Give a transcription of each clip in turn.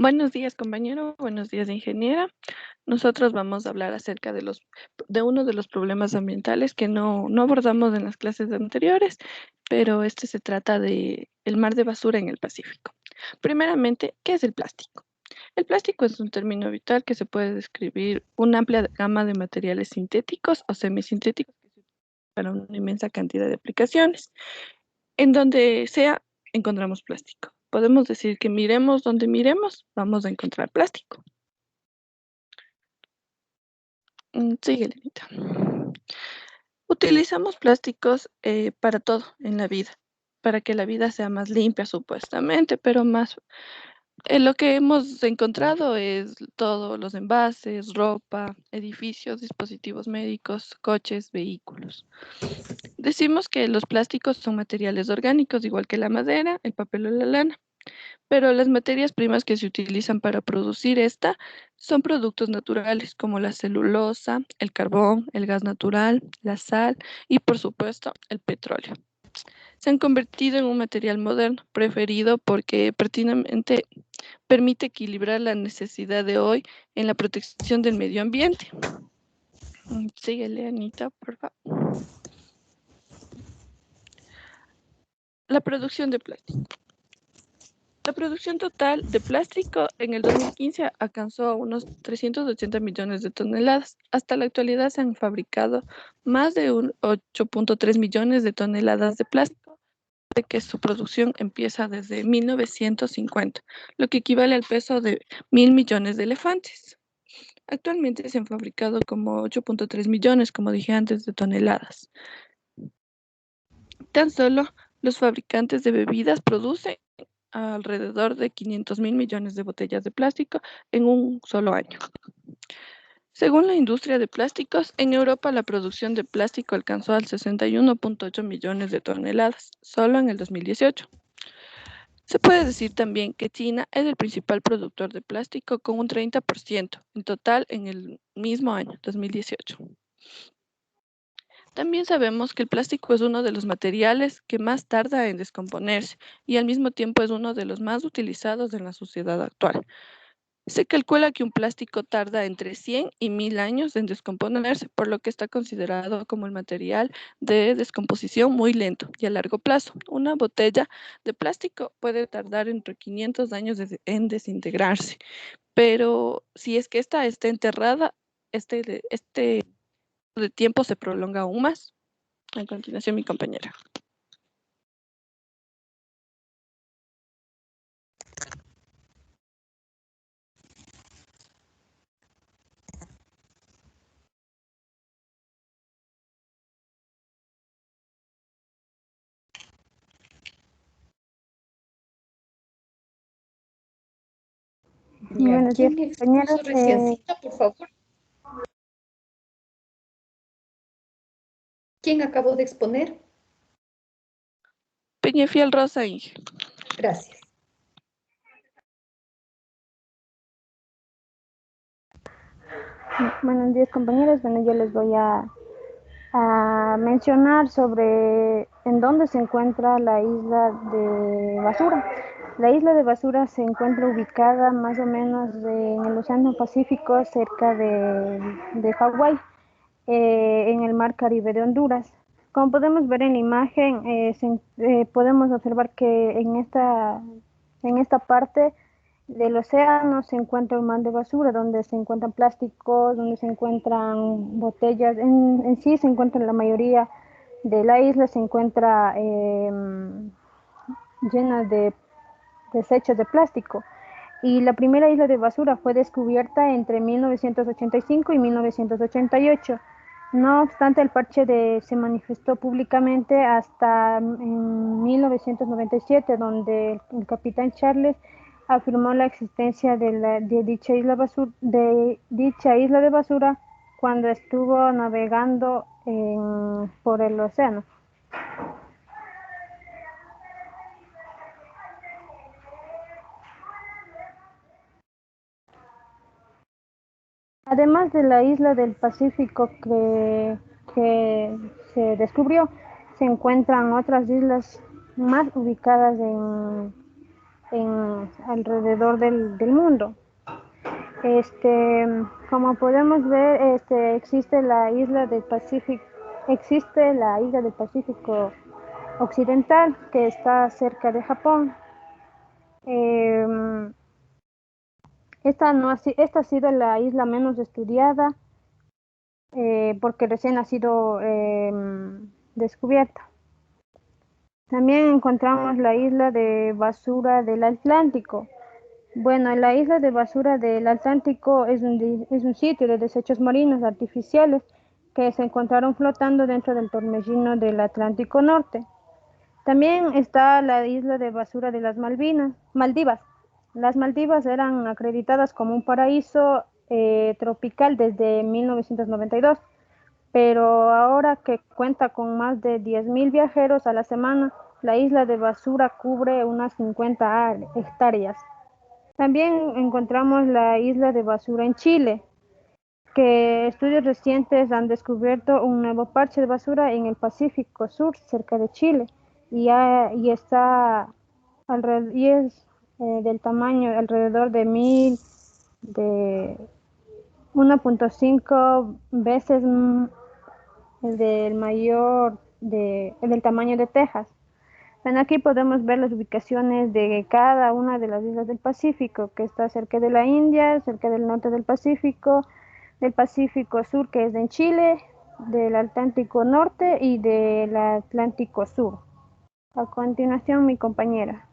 Buenos días, compañero. Buenos días, ingeniera. Nosotros vamos a hablar acerca de uno de los problemas ambientales que no abordamos en las clases anteriores, pero este se trata de el mar de basura en el Pacífico. Primeramente, ¿qué es el plástico? El plástico es un término vital que se puede describir una amplia gama de materiales sintéticos o semisintéticos que se utilizan para una inmensa cantidad de aplicaciones. En donde sea, encontramos plástico. Podemos decir que miremos donde miremos, vamos a encontrar plástico. Sigue, Lenita. Utilizamos plásticos para todo en la vida, para que la vida sea más limpia supuestamente, pero más lo que hemos encontrado es todos los envases, ropa, edificios, dispositivos médicos, coches, vehículos. Decimos que los plásticos son materiales orgánicos, igual que la madera, el papel o la lana. Pero las materias primas que se utilizan para producir esta son productos naturales como la celulosa, el carbón, el gas natural, la sal y por supuesto el petróleo. Se han convertido en un material moderno preferido porque pertinentemente permite equilibrar la necesidad de hoy en la protección del medio ambiente. Síguele, Anita, por favor. La producción de plástico. La producción total de plástico en el 2015 alcanzó unos 380 millones de toneladas. Hasta la actualidad se han fabricado más de 8.3 millones de toneladas de plástico, de que su producción empieza desde 1950, lo que equivale al peso de 1.000 millones de elefantes. Actualmente se han fabricado como 8.3 millones, como dije antes, de toneladas. Tan solo los fabricantes de bebidas producen alrededor de 500 mil millones de botellas de plástico en un solo año. Según la industria de plásticos, en Europa la producción de plástico alcanzó al 61.8 millones de toneladas solo en el 2018. Se puede decir también que China es el principal productor de plástico con un 30% en total en el mismo año, 2018. También sabemos que el plástico es uno de los materiales que más tarda en descomponerse y al mismo tiempo es uno de los más utilizados en la sociedad actual. Se calcula que un plástico tarda entre 100 y 1000 años en descomponerse, por lo que está considerado como el material de descomposición muy lento y a largo plazo. Una botella de plástico puede tardar entre 500 años en desintegrarse, pero si es que esta está enterrada, este de tiempo se prolonga aún más. A continuación, mi compañera. Ya, Buenos días, ¿quién compañeros. expuso reciencita, por favor? ¿Quién acabó de exponer? Peñafiel Rosa Inge. Gracias. Buenos días, compañeros. Bueno, yo les voy a mencionar sobre en dónde se encuentra la isla de basura. La isla de basura se encuentra ubicada más o menos en el Océano Pacífico, cerca de Hawái, en el Mar Caribe de Honduras. Como podemos ver en la imagen, podemos observar que en esta parte del océano se encuentra un mar de basura donde se encuentran plásticos, donde se encuentran botellas. En sí se encuentra la mayoría de la isla, se encuentra llena de desechos de plástico. Y la primera isla de basura fue descubierta entre 1985 y 1988. No obstante, el se manifestó públicamente hasta en 1997, donde el capitán Charles afirmó la existencia de dicha isla de basura cuando estuvo navegando por el océano. Además de la isla del Pacífico que se descubrió, se encuentran otras islas más ubicadas alrededor del mundo. Como podemos ver, existe la isla del Pacífico Occidental, que está cerca de Japón. Esta ha sido la isla menos estudiada porque recién ha sido descubierta. También encontramos la isla de basura del Atlántico. Bueno, la isla de basura del Atlántico es un sitio de desechos marinos artificiales que se encontraron flotando dentro del torbellino del Atlántico Norte. También está la isla de basura de las Maldivas. Las Maldivas eran acreditadas como un paraíso tropical desde 1992, pero ahora que cuenta con más de 10.000 viajeros a la semana, la isla de basura cubre unas 50 hectáreas. También encontramos la isla de basura en Chile, que estudios recientes han descubierto un nuevo parche de basura en el Pacífico Sur, cerca de Chile, y es del tamaño alrededor de 1.5 veces del tamaño de Texas. Bueno, aquí podemos ver las ubicaciones de cada una de las islas del Pacífico, que está cerca de la India, cerca del norte del Pacífico Sur, que es en Chile, del Atlántico Norte y del Atlántico Sur. A continuación, mi compañera.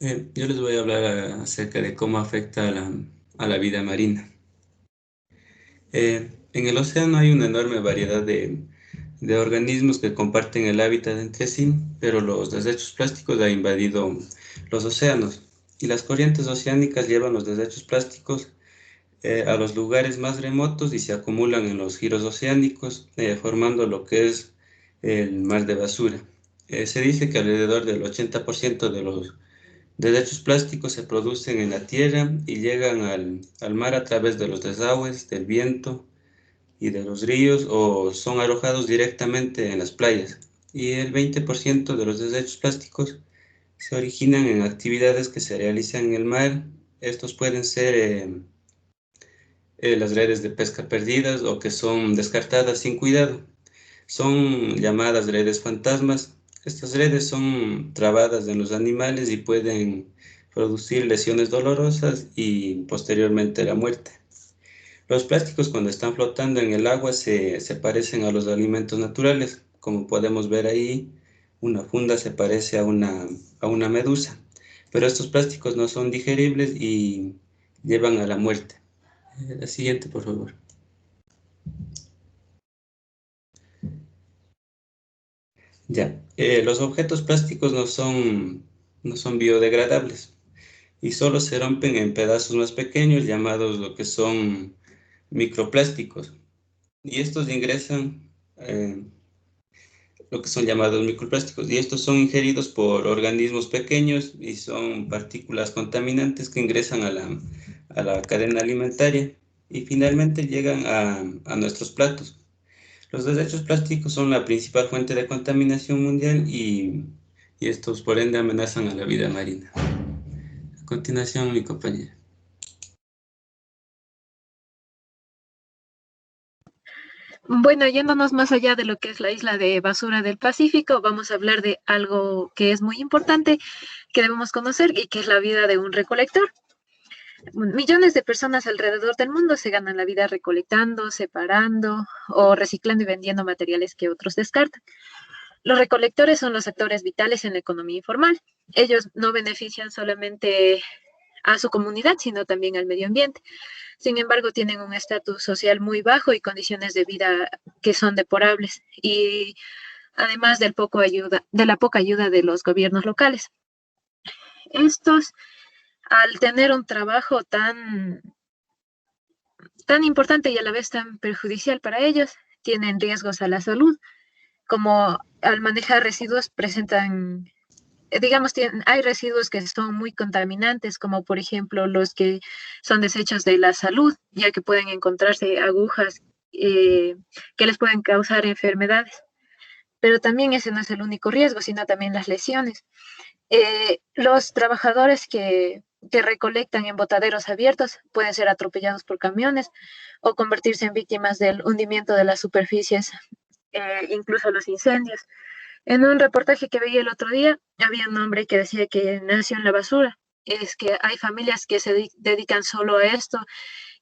Yo les voy a hablar acerca de cómo afecta a la vida marina. En el océano hay una enorme variedad de organismos que comparten el hábitat entre sí, pero los desechos plásticos han invadido los océanos y las corrientes oceánicas llevan los desechos plásticos a los lugares más remotos y se acumulan en los giros oceánicos, formando lo que es el mar de basura. Se dice que alrededor del 80% de los desechos plásticos se producen en la tierra y llegan al mar a través de los desagües, del viento y de los ríos o son arrojados directamente en las playas. Y el 20% de los desechos plásticos se originan en actividades que se realizan en el mar. Estos pueden ser las redes de pesca perdidas o que son descartadas sin cuidado. Son llamadas redes fantasmas. Estas redes son trabadas en los animales y pueden producir lesiones dolorosas y posteriormente la muerte. Los plásticos cuando están flotando en el agua se parecen a los alimentos naturales. Como podemos ver ahí, una funda se parece a una medusa. Pero estos plásticos no son digeribles y llevan a la muerte. La siguiente, por favor. Ya, los objetos plásticos no son biodegradables y solo se rompen en pedazos más pequeños llamados lo que son microplásticos. Y estos ingresan, lo que son llamados microplásticos, y estos son ingeridos por organismos pequeños y son partículas contaminantes que ingresan a la cadena alimentaria y finalmente llegan a nuestros platos. Los desechos plásticos son la principal fuente de contaminación mundial y estos por ende amenazan a la vida marina. A continuación, mi compañera. Bueno, yéndonos más allá de lo que es la isla de basura del Pacífico, vamos a hablar de algo que es muy importante, que debemos conocer y que es la vida de un recolector. Millones de personas alrededor del mundo se ganan la vida recolectando, separando o reciclando y vendiendo materiales que otros descartan. Los recolectores son los actores vitales en la economía informal. Ellos no benefician solamente a su comunidad, sino también al medio ambiente. Sin embargo, tienen un estatus social muy bajo y condiciones de vida que son deplorables, y además de la poca ayuda de los gobiernos locales. Estos, al tener un trabajo tan importante y a la vez tan perjudicial para ellos, tienen riesgos a la salud, como al manejar residuos presentan, digamos, hay residuos que son muy contaminantes, como por ejemplo los que son desechos de la salud, ya que pueden encontrarse agujas que les pueden causar enfermedades. Pero también ese no es el único riesgo, sino también las lesiones. Los trabajadores que recolectan en botaderos abiertos pueden ser atropellados por camiones o convertirse en víctimas del hundimiento de las superficies, incluso los incendios. En un reportaje que veía el otro día, había un hombre que decía que nació en la basura. Es que hay familias que se dedican solo a esto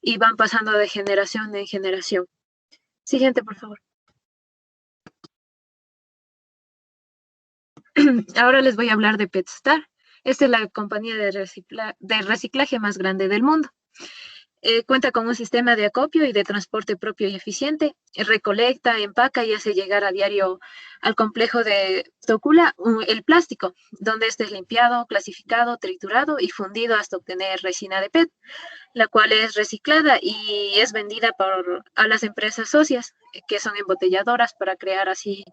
y van pasando de generación en generación. Siguiente, por favor. Ahora les voy a hablar de PetStar. Esta es la compañía de reciclaje más grande del mundo. Cuenta con un sistema de acopio y de transporte propio y eficiente. Recolecta, empaca y hace llegar a diario al complejo de Tocula el plástico, donde este es limpiado, clasificado, triturado y fundido hasta obtener resina de PET, la cual es reciclada y es vendida a las empresas socias, que son embotelladoras, para crear así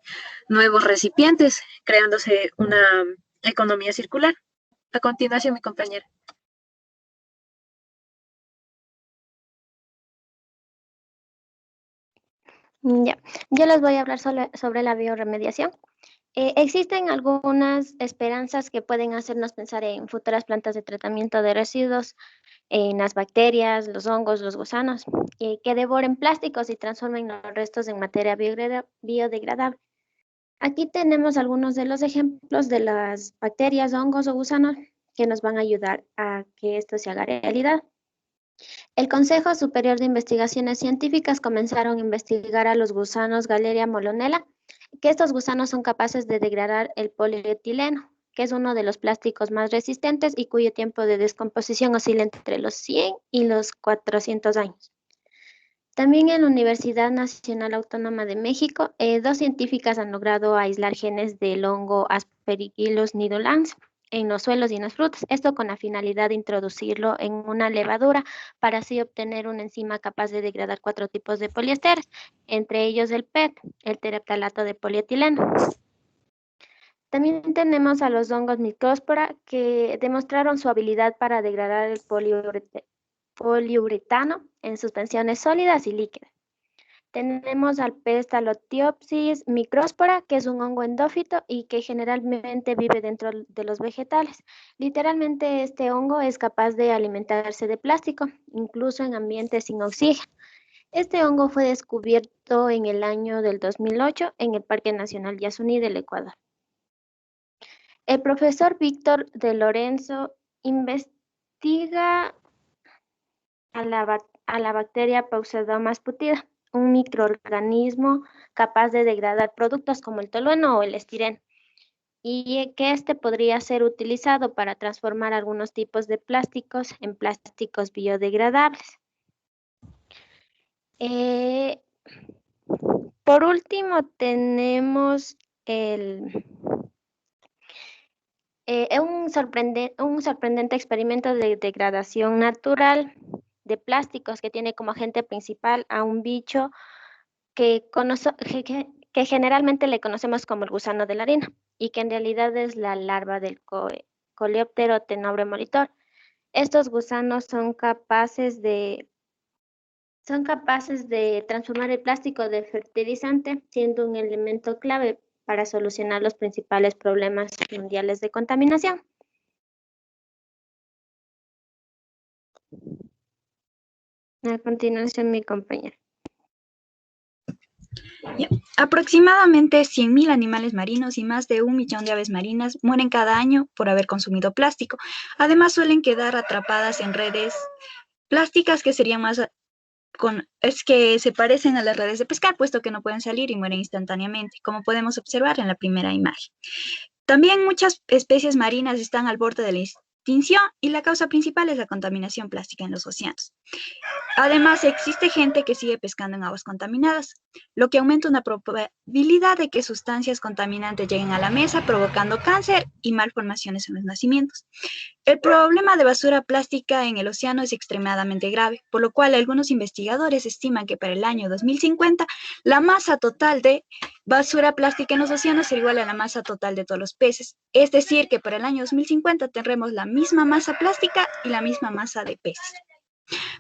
nuevos recipientes, creándose una economía circular. A continuación, mi compañera. Ya, yo les voy a hablar sobre la bioremediación. Existen algunas esperanzas que pueden hacernos pensar en futuras plantas de tratamiento de residuos, en las bacterias, los hongos, los gusanos, que devoren plásticos y transformen los restos en materia biodegradable. Aquí tenemos algunos de los ejemplos de las bacterias, hongos o gusanos que nos van a ayudar a que esto se haga realidad. El Consejo Superior de Investigaciones Científicas comenzaron a investigar a los gusanos Galeria molonella, que estos gusanos son capaces de degradar el polietileno, que es uno de los plásticos más resistentes y cuyo tiempo de descomposición oscila entre los 100 y los 400 años. También en la Universidad Nacional Autónoma de México, 2 científicas han logrado aislar genes del hongo Aspergillus nidulans en los suelos y en las frutas, esto con la finalidad de introducirlo en una levadura para así obtener una enzima capaz de degradar 4 tipos de poliésteres, entre ellos el PET, el tereftalato de polietileno. También tenemos a los hongos Microspora, que demostraron su habilidad para degradar el poliuretano en suspensiones sólidas y líquidas. Tenemos al Pestalotiopsis microspora, que es un hongo endófito y que generalmente vive dentro de los vegetales. Literalmente este hongo es capaz de alimentarse de plástico, incluso en ambientes sin oxígeno. Este hongo fue descubierto en el año del 2008 en el Parque Nacional Yasuní del Ecuador. El profesor Víctor de Lorenzo investiga a la bacteria Pseudomonas putida, un microorganismo capaz de degradar productos como el tolueno o el estireno, y que este podría ser utilizado para transformar algunos tipos de plásticos en plásticos biodegradables. Por último, tenemos un sorprendente experimento de degradación natural de plásticos que tiene como agente principal a un bicho que generalmente le conocemos como el gusano de la harina y que en realidad es la larva del Coleóptero tenobre molitor. Estos gusanos son capaces de transformar el plástico de fertilizante, siendo un elemento clave para solucionar los principales problemas mundiales de contaminación. A continuación, mi compañera. Aproximadamente 100.000 animales marinos y más de 1 millón de aves marinas mueren cada año por haber consumido plástico. Además, suelen quedar atrapadas en redes plásticas que serían que se parecen a las redes de pescar, puesto que no pueden salir y mueren instantáneamente, como podemos observar en la primera imagen. También muchas especies marinas están al borde de la extinción y la causa principal es la contaminación plástica en los océanos. Además, existe gente que sigue pescando en aguas contaminadas, lo que aumenta una probabilidad de que sustancias contaminantes lleguen a la mesa, provocando cáncer y malformaciones en los nacimientos. El problema de basura plástica en el océano es extremadamente grave, por lo cual algunos investigadores estiman que para el año 2050 la masa total de basura plástica en los océanos será igual a la masa total de todos los peces. Es decir, que para el año 2050 tendremos la misma masa plástica y la misma masa de peces.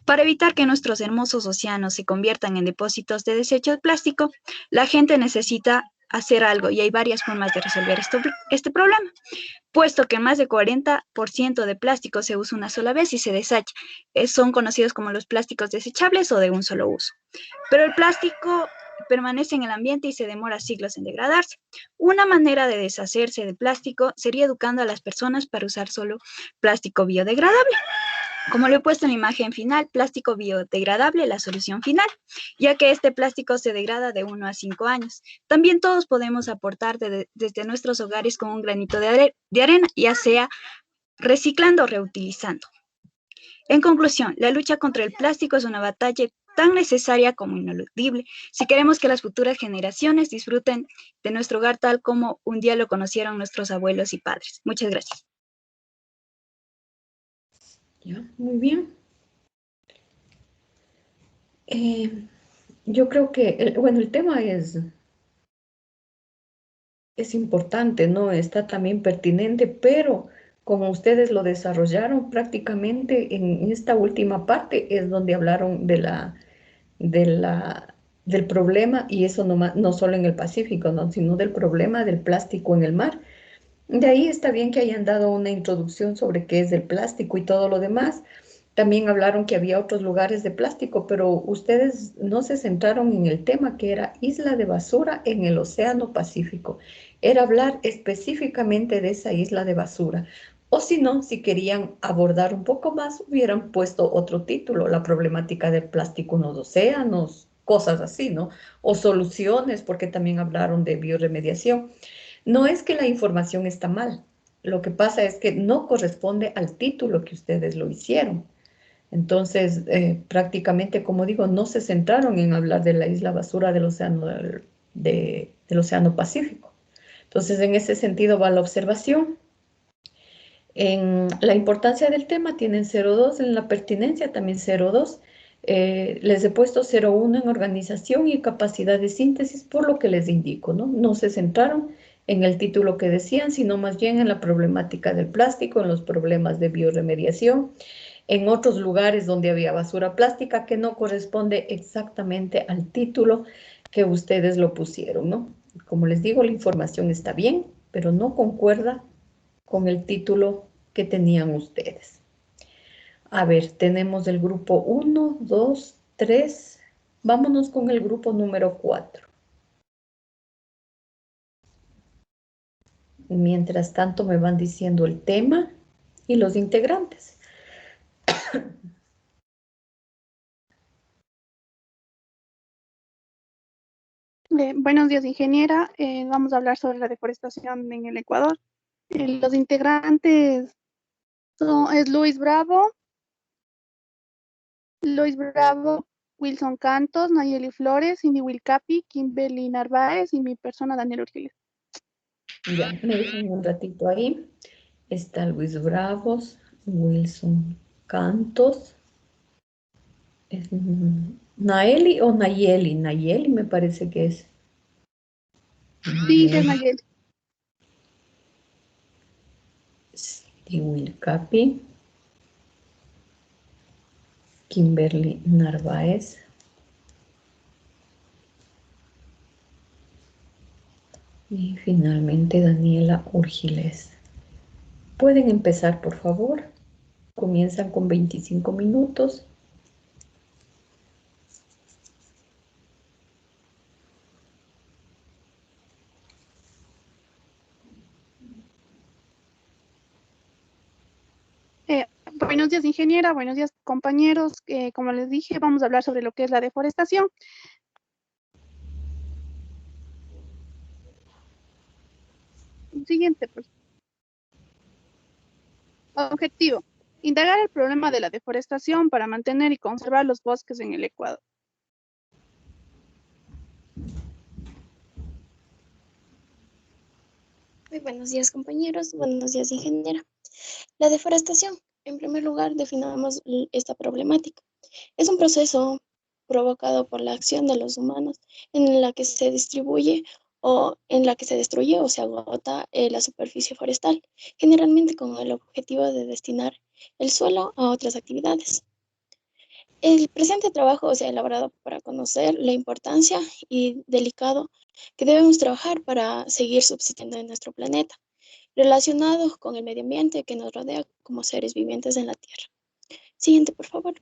Para evitar que nuestros hermosos océanos se conviertan en depósitos de desechos de plástico, la gente necesita hacer algo y hay varias formas de resolver este problema, puesto que más del 40% de plástico se usa una sola vez y se desecha. Son conocidos como los plásticos desechables o de un solo uso. Pero el plástico permanece en el ambiente y se demora siglos en degradarse. Una manera de deshacerse del plástico sería educando a las personas para usar solo plástico biodegradable. Como lo he puesto en la imagen final, plástico biodegradable, la solución final, ya que este plástico se degrada de 1 a 5 años. También todos podemos aportar desde nuestros hogares con un granito de arena, ya sea reciclando o reutilizando. En conclusión, la lucha contra el plástico es una batalla tan necesaria como ineludible si queremos que las futuras generaciones disfruten de nuestro hogar tal como un día lo conocieron nuestros abuelos y padres. Muchas gracias. Ya, muy bien. Yo creo que, el tema es importante, ¿no? Está también pertinente, pero como ustedes lo desarrollaron prácticamente en esta última parte es donde hablaron del problema, y eso no solo en el Pacífico, ¿no? Sino del problema del plástico en el mar. De ahí está bien que hayan dado una introducción sobre qué es el plástico y todo lo demás. También hablaron que había otros lugares de plástico, pero ustedes no se centraron en el tema que era isla de basura en el Océano Pacífico. Era hablar específicamente de esa isla de basura. O si no, si querían abordar un poco más, hubieran puesto otro título, la problemática del plástico en los océanos, cosas así, ¿no? O soluciones, porque también hablaron de bioremediación. No es que la información está mal, lo que pasa es que no corresponde al título que ustedes lo hicieron. Entonces, prácticamente, como digo, no se centraron en hablar de la isla basura del océano, del Océano Pacífico. Entonces, en ese sentido va la observación. En la importancia del tema tienen 0,2, en la pertinencia también 0,2. Les he puesto 0,1 en organización y capacidad de síntesis por lo que les indico, ¿no? No se centraron en el título que decían, sino más bien en la problemática del plástico, en los problemas de bioremediación, en otros lugares donde había basura plástica que no corresponde exactamente al título que ustedes lo pusieron, ¿no? Como les digo, la información está bien, pero no concuerda con el título que tenían ustedes. A ver, tenemos el grupo 1, 2, 3. Vámonos con el grupo número 4. Mientras tanto me van diciendo el tema y los integrantes. Buenos días, ingeniera. Vamos a hablar sobre la deforestación en el Ecuador. Los integrantes es Luis Bravo, Wilson Cantos, Nayeli Flores, Cindy Wilcapi, Kimberly Narváez y mi persona, Daniel Urgiles. Ya, me dejan un ratito ahí. Está Luis Bravos, Wilson Cantos. ¿Es Naeli o Nayeli? Nayeli me parece que es. Sí, es Nayeli. Cindy Wilcapi. Kimberly Narváez. Y finalmente Daniela Urgiles. Pueden empezar, por favor. Comienzan con 25 minutos. Buenos días, ingeniera. Buenos días, compañeros. Como les dije, vamos a hablar sobre lo que es la deforestación. Siguiente, pues. Objetivo: indagar el problema de la deforestación para mantener y conservar los bosques en el Ecuador. Muy buenos días, compañeros. Buenos días, ingeniera. La deforestación. En primer lugar, definamos esta problemática. Es un proceso provocado por la acción de los humanos en la que se distribuye o en la que se destruye o se agota la superficie forestal, generalmente con el objetivo de destinar el suelo a otras actividades. El presente trabajo se ha elaborado para conocer la importancia y delicado que debemos trabajar para seguir subsistiendo en nuestro planeta, relacionados con el medio ambiente que nos rodea como seres vivientes en la Tierra. Siguiente, por favor.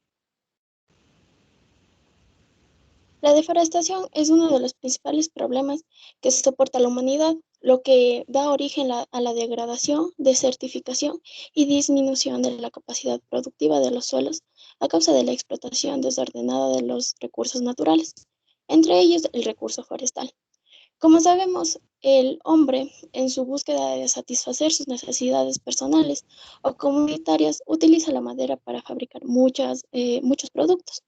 La deforestación es uno de los principales problemas que soporta la humanidad, lo que da origen a la degradación, desertificación y disminución de la capacidad productiva de los suelos a causa de la explotación desordenada de los recursos naturales, entre ellos el recurso forestal. Como sabemos, el hombre, en su búsqueda de satisfacer sus necesidades personales o comunitarias, utiliza la madera para fabricar muchos productos.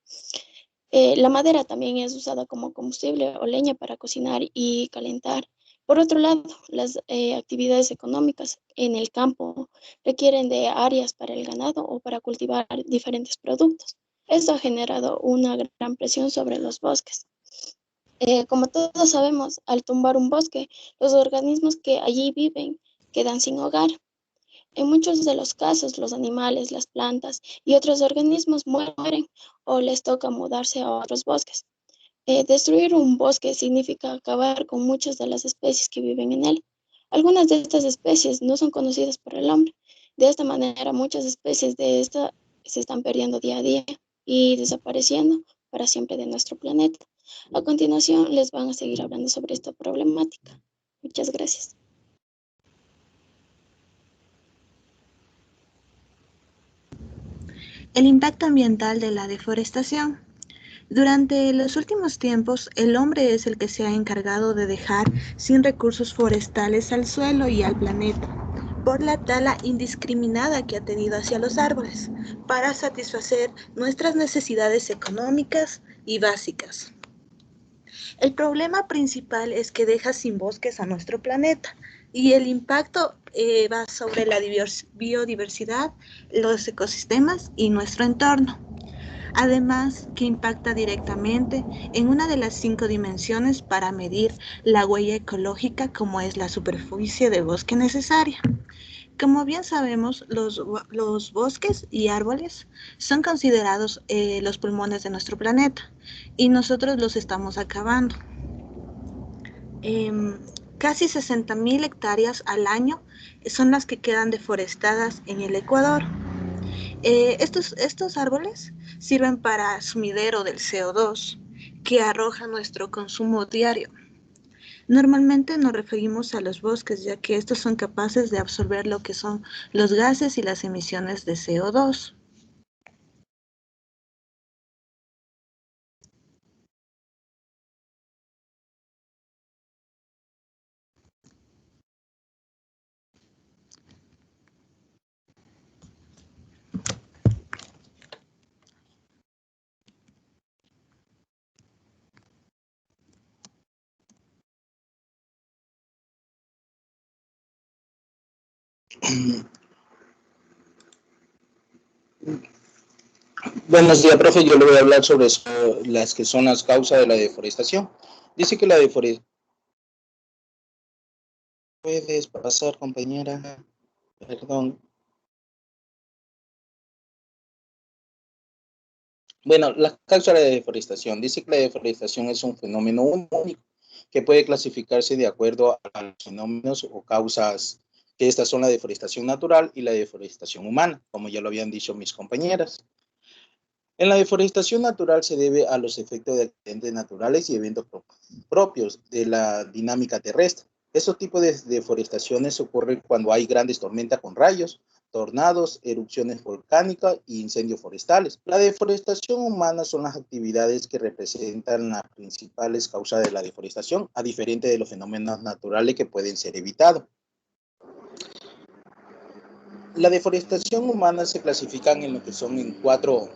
La madera también es usada como combustible o leña para cocinar y calentar. Por otro lado, las actividades económicas en el campo requieren de áreas para el ganado o para cultivar diferentes productos. Esto ha generado una gran presión sobre los bosques. Como todos sabemos, al tumbar un bosque, los organismos que allí viven quedan sin hogar. En muchos de los casos, los animales, las plantas y otros organismos mueren o les toca mudarse a otros bosques. Destruir un bosque significa acabar con muchas de las especies que viven en él. Algunas de estas especies no son conocidas por el hombre. De esta manera, muchas especies de esta se están perdiendo día a día y desapareciendo para siempre de nuestro planeta. A continuación, les van a seguir hablando sobre esta problemática. Muchas gracias. El impacto ambiental de la deforestación. Durante los últimos tiempos, el hombre es el que se ha encargado de dejar sin recursos forestales al suelo y al planeta, por la tala indiscriminada que ha tenido hacia los árboles, para satisfacer nuestras necesidades económicas y básicas. El problema principal es que deja sin bosques a nuestro planeta y el impacto va sobre la biodiversidad, los ecosistemas y nuestro entorno. Además, que impacta directamente en una de las 5 dimensiones para medir la huella ecológica, como es la superficie de bosque necesaria. Como bien sabemos, los bosques y árboles son considerados los pulmones de nuestro planeta y nosotros los estamos acabando. Casi 60.000 hectáreas al año son las que quedan deforestadas en el Ecuador. Estos árboles sirven para sumidero del CO2 que arroja nuestro consumo diario. Normalmente nos referimos a los bosques, ya que estos son capaces de absorber lo que son los gases y las emisiones de CO2. Buenos días, profe. Yo le voy a hablar sobre las que son las causas de la deforestación. Dice que la deforestación... ¿Puedes pasar, compañera? Perdón. Bueno, la causa de la deforestación. Dice que la deforestación es un fenómeno único que puede clasificarse de acuerdo a los fenómenos o causas, que estas son la deforestación natural y la deforestación humana, como ya lo habían dicho mis compañeras. En la deforestación natural se debe a los efectos de accidentes naturales y eventos propios de la dinámica terrestre. Estos tipos de deforestaciones ocurren cuando hay grandes tormentas con rayos, tornados, erupciones volcánicas e incendios forestales. La deforestación humana son las actividades que representan las principales causas de la deforestación, a diferencia de los fenómenos naturales que pueden ser evitados. La deforestación humana se clasifican en lo que son en cuatro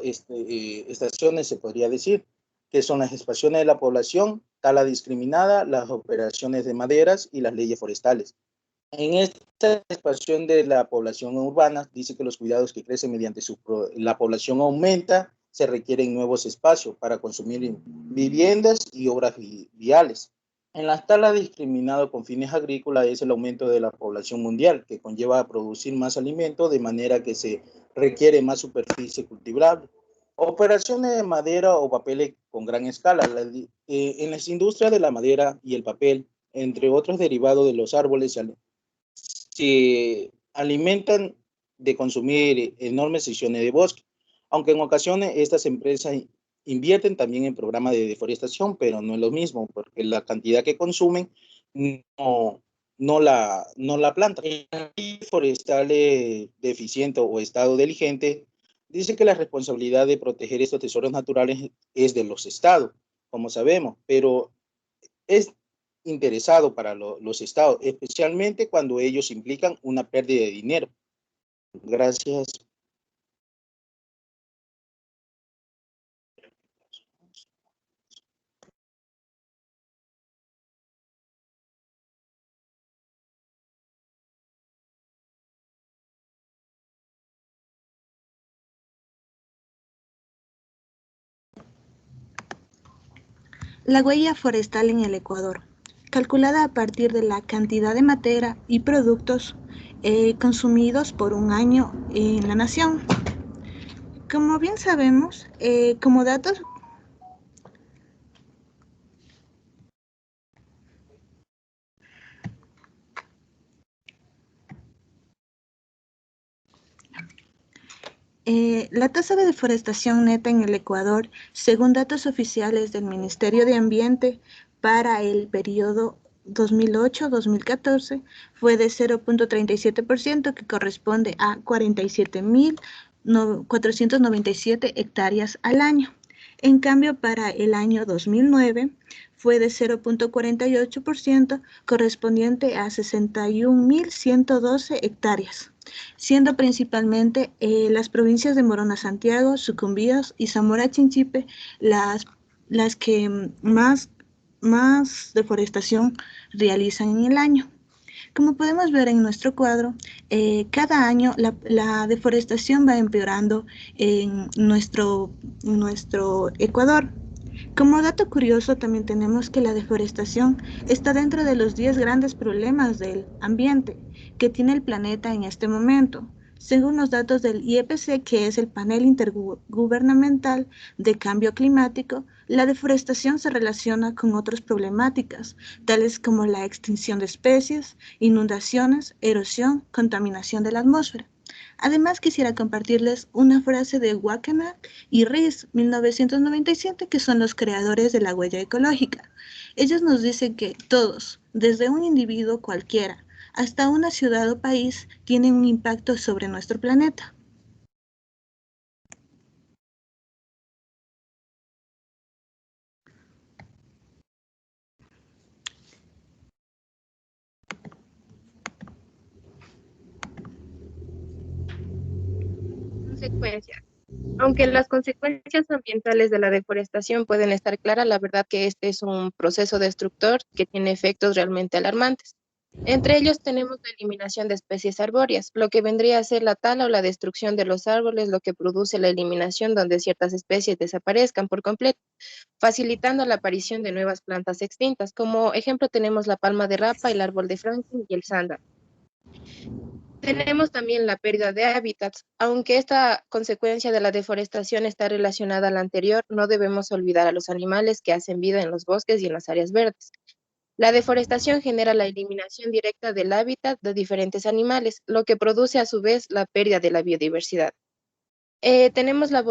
estaciones, se podría decir, que son las expansiones de la población, tala discriminada, las operaciones de maderas y las leyes forestales. En esta expansión de la población urbana, dice que los cuidados que crecen mediante la población aumenta, se requieren nuevos espacios para consumir viviendas y obras viales. En las talas discriminadas con fines agrícolas es el aumento de la población mundial, que conlleva a producir más alimentos de manera que se requiere más superficie cultivable. Operaciones de madera o papel con gran escala. En las industrias de la madera y el papel, entre otros derivados de los árboles, se alimentan de consumir enormes secciones de bosque, aunque en ocasiones estas empresas invierten también en programas de deforestación, pero no es lo mismo, porque la cantidad que consumen no la planta. La ley forestal deficiente o estado diligente dice que la responsabilidad de proteger estos tesoros naturales es de los estados, como sabemos, pero es interesado para los estados, especialmente cuando ellos implican una pérdida de dinero. Gracias. La huella forestal en el Ecuador, calculada a partir de la cantidad de madera y productos consumidos por un año en la nación. Como bien sabemos, como datos la tasa de deforestación neta en el Ecuador, según datos oficiales del Ministerio de Ambiente para el periodo 2008-2014, fue de 0.37%, que corresponde a 47.497 hectáreas al año. En cambio, para el año 2009 fue de 0.48%, correspondiente a 61.112 hectáreas, siendo principalmente las provincias de Morona Santiago, Sucumbíos y Zamora Chinchipe las que más deforestación realizan en el año. Como podemos ver en nuestro cuadro, cada año la deforestación va empeorando en nuestro Ecuador. Como dato curioso, también tenemos que la deforestación está dentro de los 10 grandes problemas del ambiente que tiene el planeta en este momento. Según los datos del IEPC, que es el Panel Intergubernamental de Cambio Climático, la deforestación se relaciona con otras problemáticas, tales como la extinción de especies, inundaciones, erosión, contaminación de la atmósfera. Además, quisiera compartirles una frase de Wackenack y Rees, 1997, que son los creadores de la huella ecológica. Ellos nos dicen que todos, desde un individuo cualquiera hasta una ciudad o país, tienen un impacto sobre nuestro planeta. Consecuencias. Aunque las consecuencias ambientales de la deforestación pueden estar claras, la verdad que este es un proceso destructor que tiene efectos realmente alarmantes. Entre ellos tenemos la eliminación de especies arbóreas, lo que vendría a ser la tala o la destrucción de los árboles, lo que produce la eliminación donde ciertas especies desaparezcan por completo, facilitando la aparición de nuevas plantas extintas. Como ejemplo tenemos la palma de rapa, el árbol de Franklin y el sándalo. Tenemos también la pérdida de hábitats. Aunque esta consecuencia de la deforestación está relacionada a la anterior, no debemos olvidar a los animales que hacen vida en los bosques y en las áreas verdes. La deforestación genera la eliminación directa del hábitat de diferentes animales, lo que produce a su vez la pérdida de la biodiversidad. Tenemos la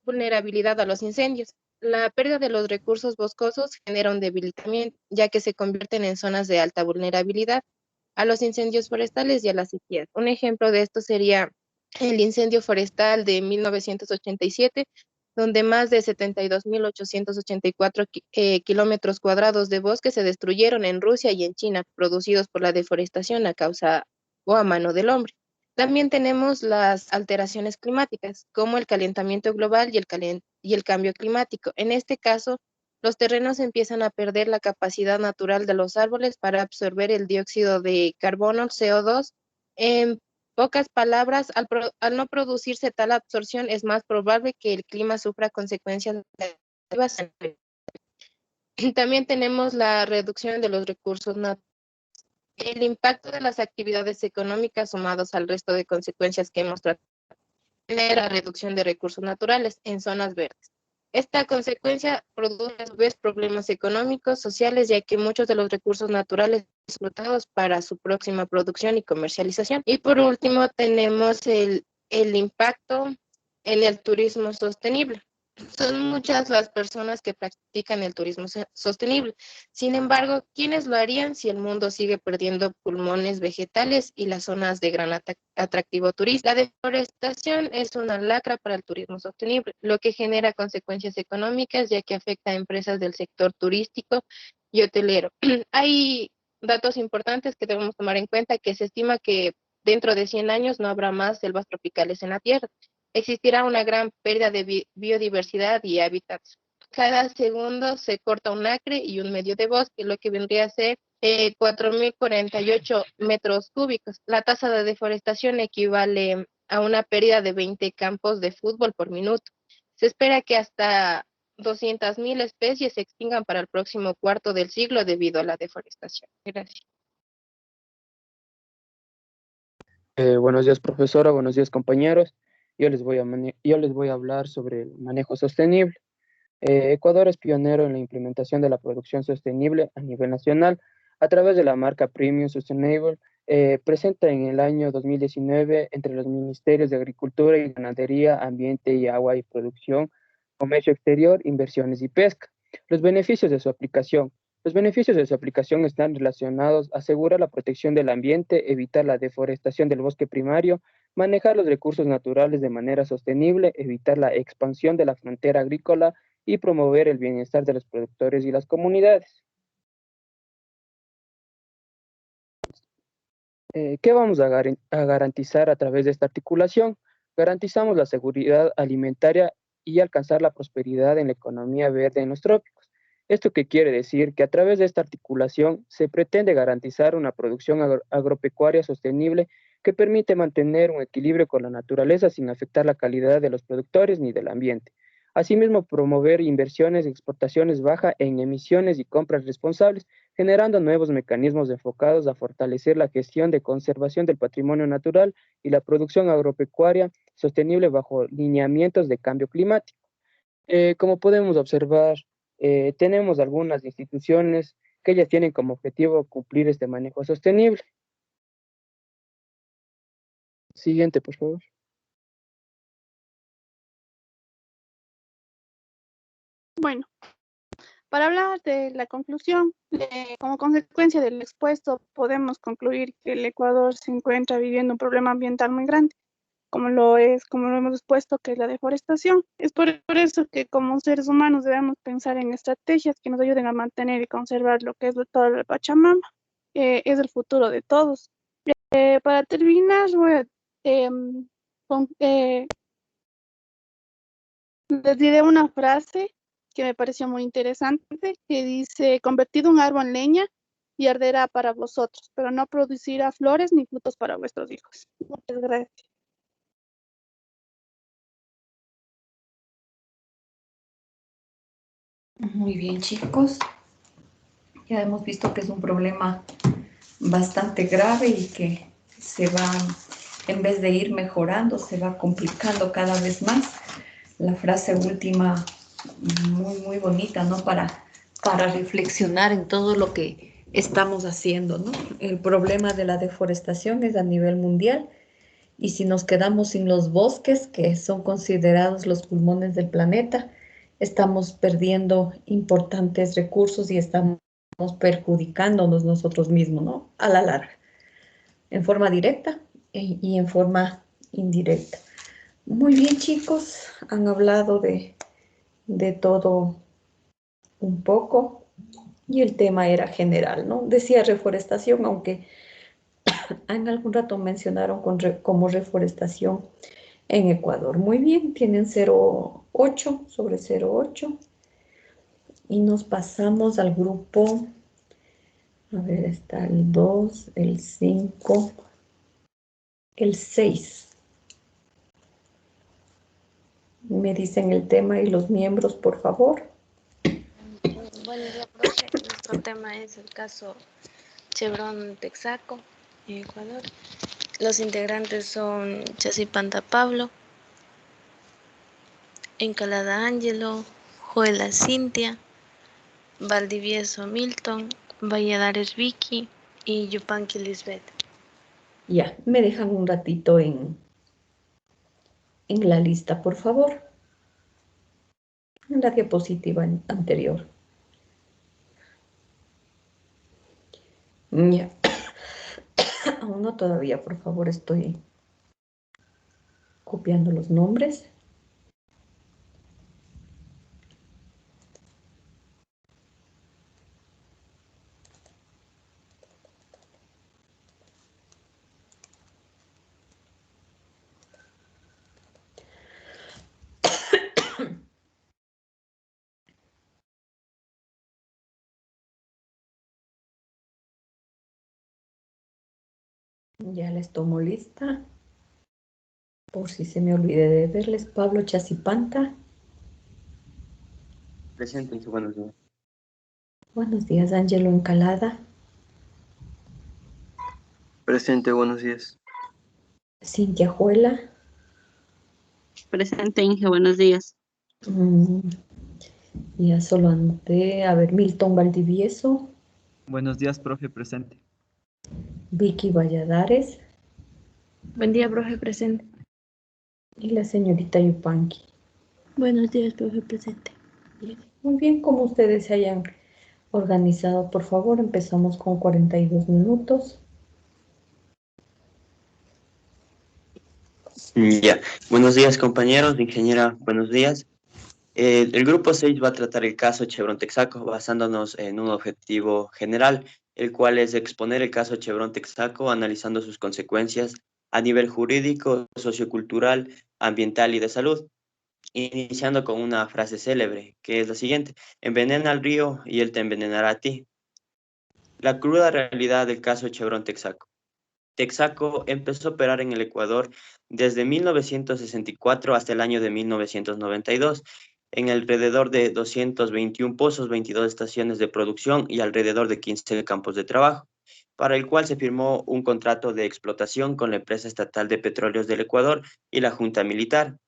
vulnerabilidad a los incendios. La pérdida de los recursos boscosos genera un debilitamiento, ya que se convierten en zonas de alta vulnerabilidad a los incendios forestales y a las sequías. Un ejemplo de esto sería el incendio forestal de 1987, donde más de 72.884 kilómetros cuadrados de bosque se destruyeron en Rusia y en China, producidos por la deforestación a causa o a mano del hombre. También tenemos las alteraciones climáticas, como el calentamiento global y el cambio climático. En este caso, los terrenos empiezan a perder la capacidad natural de los árboles para absorber el dióxido de carbono, CO2. En pocas palabras, al no producirse tal absorción, es más probable que el clima sufra consecuencias negativas. También tenemos la reducción de los recursos naturales. El impacto de las actividades económicas sumados al resto de consecuencias que hemos tratado genera reducción de recursos naturales en zonas verdes. Esta consecuencia produce a su vez problemas económicos, sociales, ya que muchos de los recursos naturales son explotados para su próxima producción y comercialización. Y por último tenemos el impacto en el turismo sostenible. Son muchas las personas que practican el turismo sostenible. Sin embargo, ¿quiénes lo harían si el mundo sigue perdiendo pulmones vegetales y las zonas de gran atractivo turístico? La deforestación es una lacra para el turismo sostenible, lo que genera consecuencias económicas, ya que afecta a empresas del sector turístico y hotelero. Hay datos importantes que debemos tomar en cuenta, que se estima que dentro de 100 años no habrá más selvas tropicales en la Tierra. Existirá una gran pérdida de biodiversidad y hábitats. Cada segundo se corta un acre y un medio de bosque, lo que vendría a ser 4.048 metros cúbicos. La tasa de deforestación equivale a una pérdida de 20 campos de fútbol por minuto. Se espera que hasta 200.000 especies se extingan para el próximo cuarto del siglo debido a la deforestación. Gracias. Buenos días, profesora. Buenos días, compañeros. Yo les voy a hablar sobre el manejo sostenible. Ecuador es pionero en la implementación de la producción sostenible a nivel nacional a través de la marca Premium Sustainable, presenta en el año 2019 entre los ministerios de Agricultura y Ganadería, Ambiente y Agua y Producción, Comercio Exterior, Inversiones y Pesca. Los beneficios de su aplicación. Los beneficios de su aplicación están relacionados a asegurar la protección del ambiente, evitar la deforestación del bosque primario, manejar los recursos naturales de manera sostenible, evitar la expansión de la frontera agrícola y promover el bienestar de los productores y las comunidades. ¿Qué vamos a garantizar a través de esta articulación? Garantizamos la seguridad alimentaria y alcanzar la prosperidad en la economía verde en los trópicos. ¿Esto qué quiere decir? Que a través de esta articulación se pretende garantizar una producción agropecuaria sostenible que permite mantener un equilibrio con la naturaleza sin afectar la calidad de los productores ni del ambiente. Asimismo, promover inversiones y exportaciones bajas en emisiones y compras responsables, generando nuevos mecanismos enfocados a fortalecer la gestión de conservación del patrimonio natural y la producción agropecuaria sostenible bajo lineamientos de cambio climático. Como podemos observar, tenemos algunas instituciones que ellas tienen como objetivo cumplir este manejo sostenible. Siguiente, por favor. Bueno, para hablar de la conclusión, como consecuencia del expuesto, podemos concluir que el Ecuador se encuentra viviendo un problema ambiental muy grande, como lo hemos expuesto, que es la deforestación. Es por eso que como seres humanos debemos pensar en estrategias que nos ayuden a mantener y conservar lo que es toda la Pachamama. Es el futuro de todos. Para terminar, les diré una frase que me pareció muy interesante, que dice: convertid un árbol en leña y arderá para vosotros, pero no producirá flores ni frutos para vuestros hijos. Muchas gracias. Muy bien, chicos. Ya hemos visto que es un problema bastante grave y que se va, en vez de ir mejorando, se va complicando cada vez más. La frase última, muy bonita, ¿no? Para reflexionar en todo lo que estamos haciendo, ¿no? El problema de la deforestación es a nivel mundial y si nos quedamos sin los bosques, que son considerados los pulmones del planeta, estamos perdiendo importantes recursos y estamos perjudicándonos nosotros mismos, ¿no? A la larga, en forma directa y en forma indirecta. Muy bien, chicos, han hablado de todo un poco y el tema era general, ¿no? Decía reforestación, aunque en algún rato mencionaron como reforestación en Ecuador. Muy bien, tienen 0,8 sobre 0,8 y nos pasamos al grupo, a ver, está el 2, el 5, el 6. Me dicen el tema y los miembros, por favor. Buen día, profe. Nuestro tema es el caso Chevron Texaco, en Ecuador. Los integrantes son Chasipanta Pablo, Encalada Ángelo, Joela Cintia, Valdivieso Milton, Valladares Vicky y Yupanqui Lisbeth. Ya, me dejan un ratito en la lista, por favor. En la diapositiva anterior. Ya. Aún no todavía, por favor, estoy copiando los nombres. Ya les tomo lista. Por si se me olvide de verles, Pablo Chacipanta. Presente, buenos días. Buenos días, Ángelo Encalada. Presente, buenos días. Cintia Juela. Presente, Inge, buenos días. Ya solo anoté. A ver, Milton Valdivieso. Buenos días, profe, presente. Vicky Valladares. Buen día, profe, presente. Y la señorita Yupanqui. Buenos días, profe, presente. Muy bien, como ustedes se hayan organizado, por favor, empezamos con 42 minutos. Ya, buenos días compañeros, ingeniera, buenos días. El grupo 6 va a tratar el caso Chevron Texaco basándonos en un objetivo general, el cual es exponer el caso Chevron Texaco analizando sus consecuencias a nivel jurídico, sociocultural, ambiental y de salud, iniciando con una frase célebre, que es la siguiente: envenena al río y él te envenenará a ti. La cruda realidad del caso Chevron Texaco. Texaco empezó a operar en el Ecuador desde 1964 hasta el año de 1992, en alrededor de 221 pozos, 22 estaciones de producción y alrededor de 15 campos de trabajo, para el cual se firmó un contrato de explotación con la empresa estatal de petróleos del Ecuador y la Junta Militar,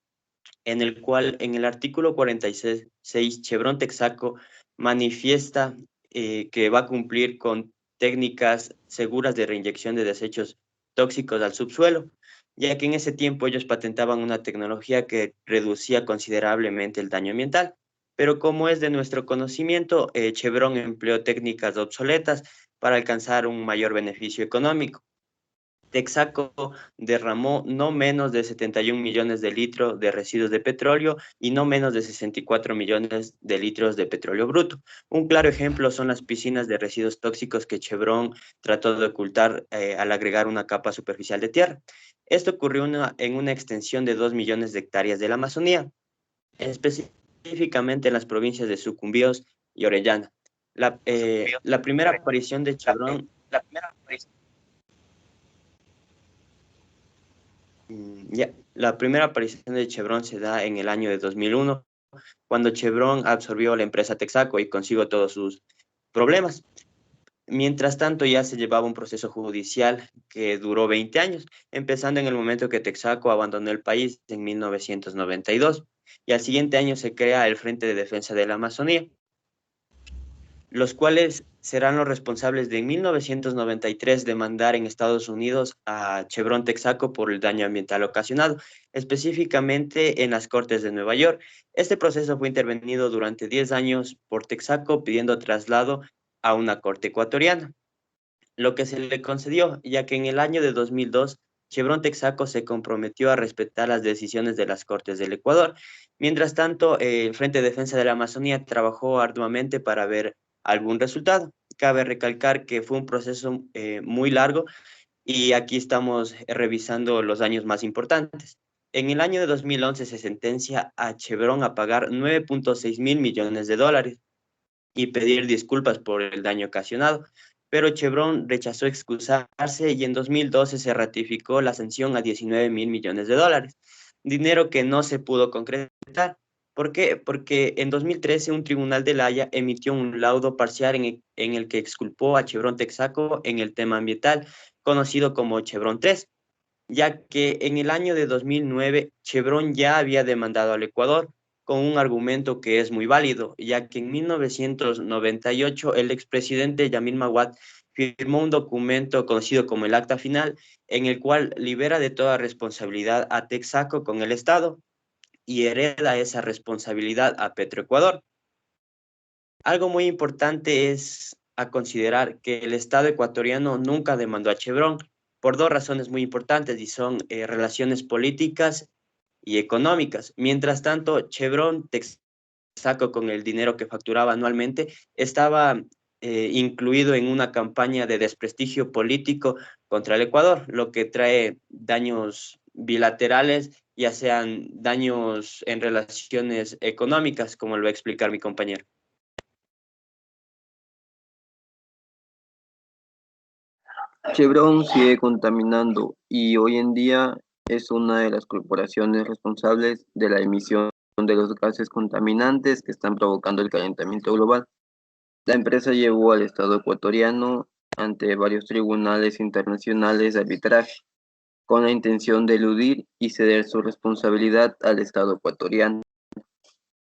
en el cual en el artículo 46 Chevron Texaco manifiesta que va a cumplir con técnicas seguras de reinyección de desechos tóxicos al subsuelo, ya que en ese tiempo ellos patentaban una tecnología que reducía considerablemente el daño ambiental. Pero como es de nuestro conocimiento, Chevron empleó técnicas obsoletas para alcanzar un mayor beneficio económico. Texaco derramó no menos de 71 millones de litros de residuos de petróleo y no menos de 64 millones de litros de petróleo bruto. Un claro ejemplo son las piscinas de residuos tóxicos que Chevron trató de ocultar al agregar una capa superficial de tierra. Esto ocurrió en una extensión de 2 millones de hectáreas de la Amazonía, específicamente en las provincias de Sucumbíos y Orellana. La primera aparición de Chevron... La primera aparición de Chevron se da en el año de 2001, cuando Chevron absorbió la empresa Texaco y consigo todos sus problemas. Mientras tanto, ya se llevaba un proceso judicial que duró 20 años, empezando en el momento que Texaco abandonó el país en 1992, y al siguiente año se crea el Frente de Defensa de la Amazonía, los cuales serán los responsables de en 1993 demandar en Estados Unidos a Chevron Texaco por el daño ambiental ocasionado, específicamente en las Cortes de Nueva York. Este proceso fue intervenido durante 10 años por Texaco pidiendo traslado a una corte ecuatoriana, lo que se le concedió, ya que en el año de 2002 Chevron Texaco se comprometió a respetar las decisiones de las Cortes del Ecuador. Mientras tanto, el Frente de Defensa de la Amazonía trabajó arduamente para ver algún resultado. Cabe recalcar que fue un proceso muy largo y aquí estamos revisando los años más importantes. En el año de 2011 se sentencia a Chevron a pagar 9.6 mil millones de dólares y pedir disculpas por el daño ocasionado, pero Chevron rechazó excusarse y en 2012 se ratificó la sanción a 19 mil millones de dólares, dinero que no se pudo concretar. ¿Por qué? Porque en 2013 un tribunal de La Haya emitió un laudo parcial en el que exculpó a Chevron Texaco en el tema ambiental, conocido como Chevron 3, ya que en el año de 2009 Chevron ya había demandado al Ecuador con un argumento que es muy válido, ya que en 1998 el expresidente Yamil Maguad firmó un documento conocido como el Acta Final, en el cual libera de toda responsabilidad a Texaco con el Estado y hereda esa responsabilidad a Petroecuador. Algo muy importante es a considerar que el Estado ecuatoriano nunca demandó a Chevron por dos razones muy importantes y son relaciones políticas y económicas. Mientras tanto, Chevron, Texaco, con el dinero que facturaba anualmente, estaba incluido en una campaña de desprestigio político contra el Ecuador, lo que trae daños bilaterales, ya sean daños en relaciones económicas, como lo va a explicar mi compañero. Chevron sigue contaminando y hoy en día es una de las corporaciones responsables de la emisión de los gases contaminantes que están provocando el calentamiento global. La empresa llevó al Estado ecuatoriano ante varios tribunales internacionales de arbitraje con la intención de eludir y ceder su responsabilidad al Estado ecuatoriano.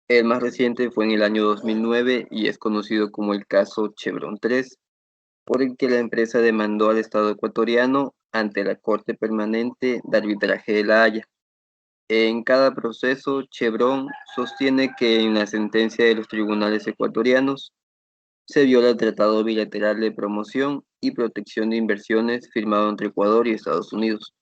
El más reciente fue en el año 2009 y es conocido como el caso Chevron 3, por el que la empresa demandó al Estado ecuatoriano ante la Corte Permanente de Arbitraje de La Haya. En cada proceso, Chevron sostiene que en la sentencia de los tribunales ecuatorianos se viola el Tratado Bilateral de Promoción y Protección de Inversiones firmado entre Ecuador y Estados Unidos.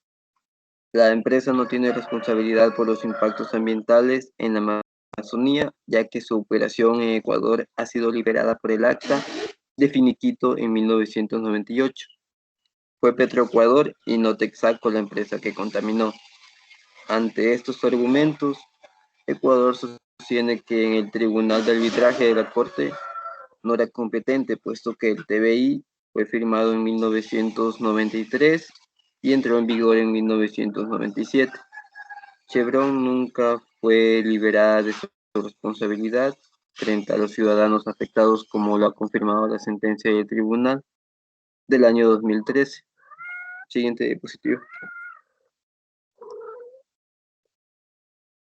La empresa no tiene responsabilidad por los impactos ambientales en la Amazonía, ya que su operación en Ecuador ha sido liberada por el Acta de Finiquito en 1998. Fue Petroecuador y no Texaco la empresa que contaminó. Ante estos argumentos, Ecuador sostiene que en el Tribunal de Arbitraje de la Corte no era competente, puesto que el TBI fue firmado en 1993 y entró en vigor en 1997. Chevron nunca fue liberada de su responsabilidad frente a los ciudadanos afectados, como lo ha confirmado la sentencia del tribunal del año 2013. Siguiente diapositiva.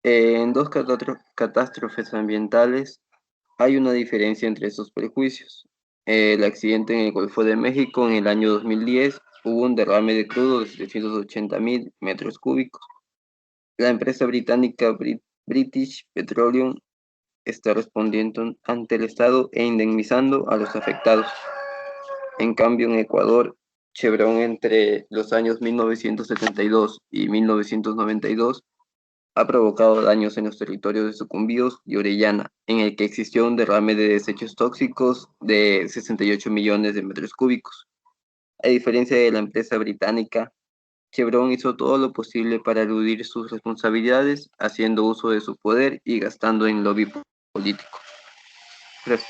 En dos catástrofes ambientales hay una diferencia entre estos prejuicios. El accidente en el Golfo de México en el año 2010 hubo un derrame de crudo de 780.000 metros cúbicos. La empresa británica British Petroleum está respondiendo ante el Estado e indemnizando a los afectados. En cambio, en Ecuador, Chevron entre los años 1972 y 1992 ha provocado daños en los territorios de Sucumbíos y Orellana, en el que existió un derrame de desechos tóxicos de 68 millones de metros cúbicos. A diferencia de la empresa británica, Chevron hizo todo lo posible para eludir sus responsabilidades, haciendo uso de su poder y gastando en lobby político. Gracias.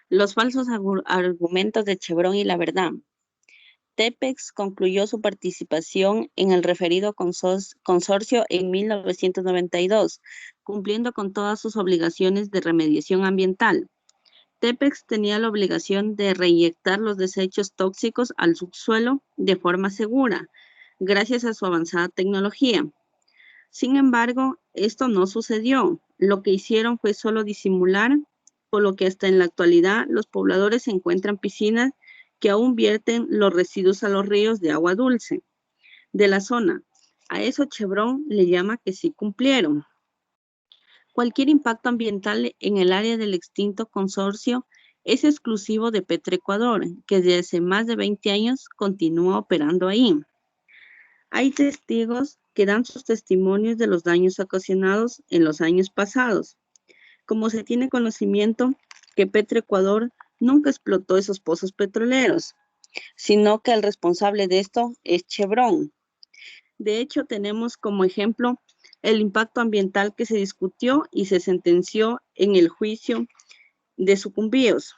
Los falsos argumentos de Chevron y la verdad. Tepex concluyó su participación en el referido consorcio en 1992, cumpliendo con todas sus obligaciones de remediación ambiental. Tepex tenía la obligación de reinyectar los desechos tóxicos al subsuelo de forma segura, gracias a su avanzada tecnología. Sin embargo, esto no sucedió. Lo que hicieron fue solo disimular, por lo que hasta en la actualidad los pobladores encuentran piscinas que aún vierten los residuos a los ríos de agua dulce de la zona. A eso Chevron le llama que sí cumplieron. Cualquier impacto ambiental en el área del extinto consorcio es exclusivo de Petroecuador, que desde hace más de 20 años continúa operando ahí. Hay testigos que dan sus testimonios de los daños ocasionados en los años pasados. Como se tiene conocimiento que Petroecuador nunca explotó esos pozos petroleros, sino que el responsable de esto es Chevron. De hecho, tenemos como ejemplo el impacto ambiental que se discutió y se sentenció en el juicio de Sucumbíos.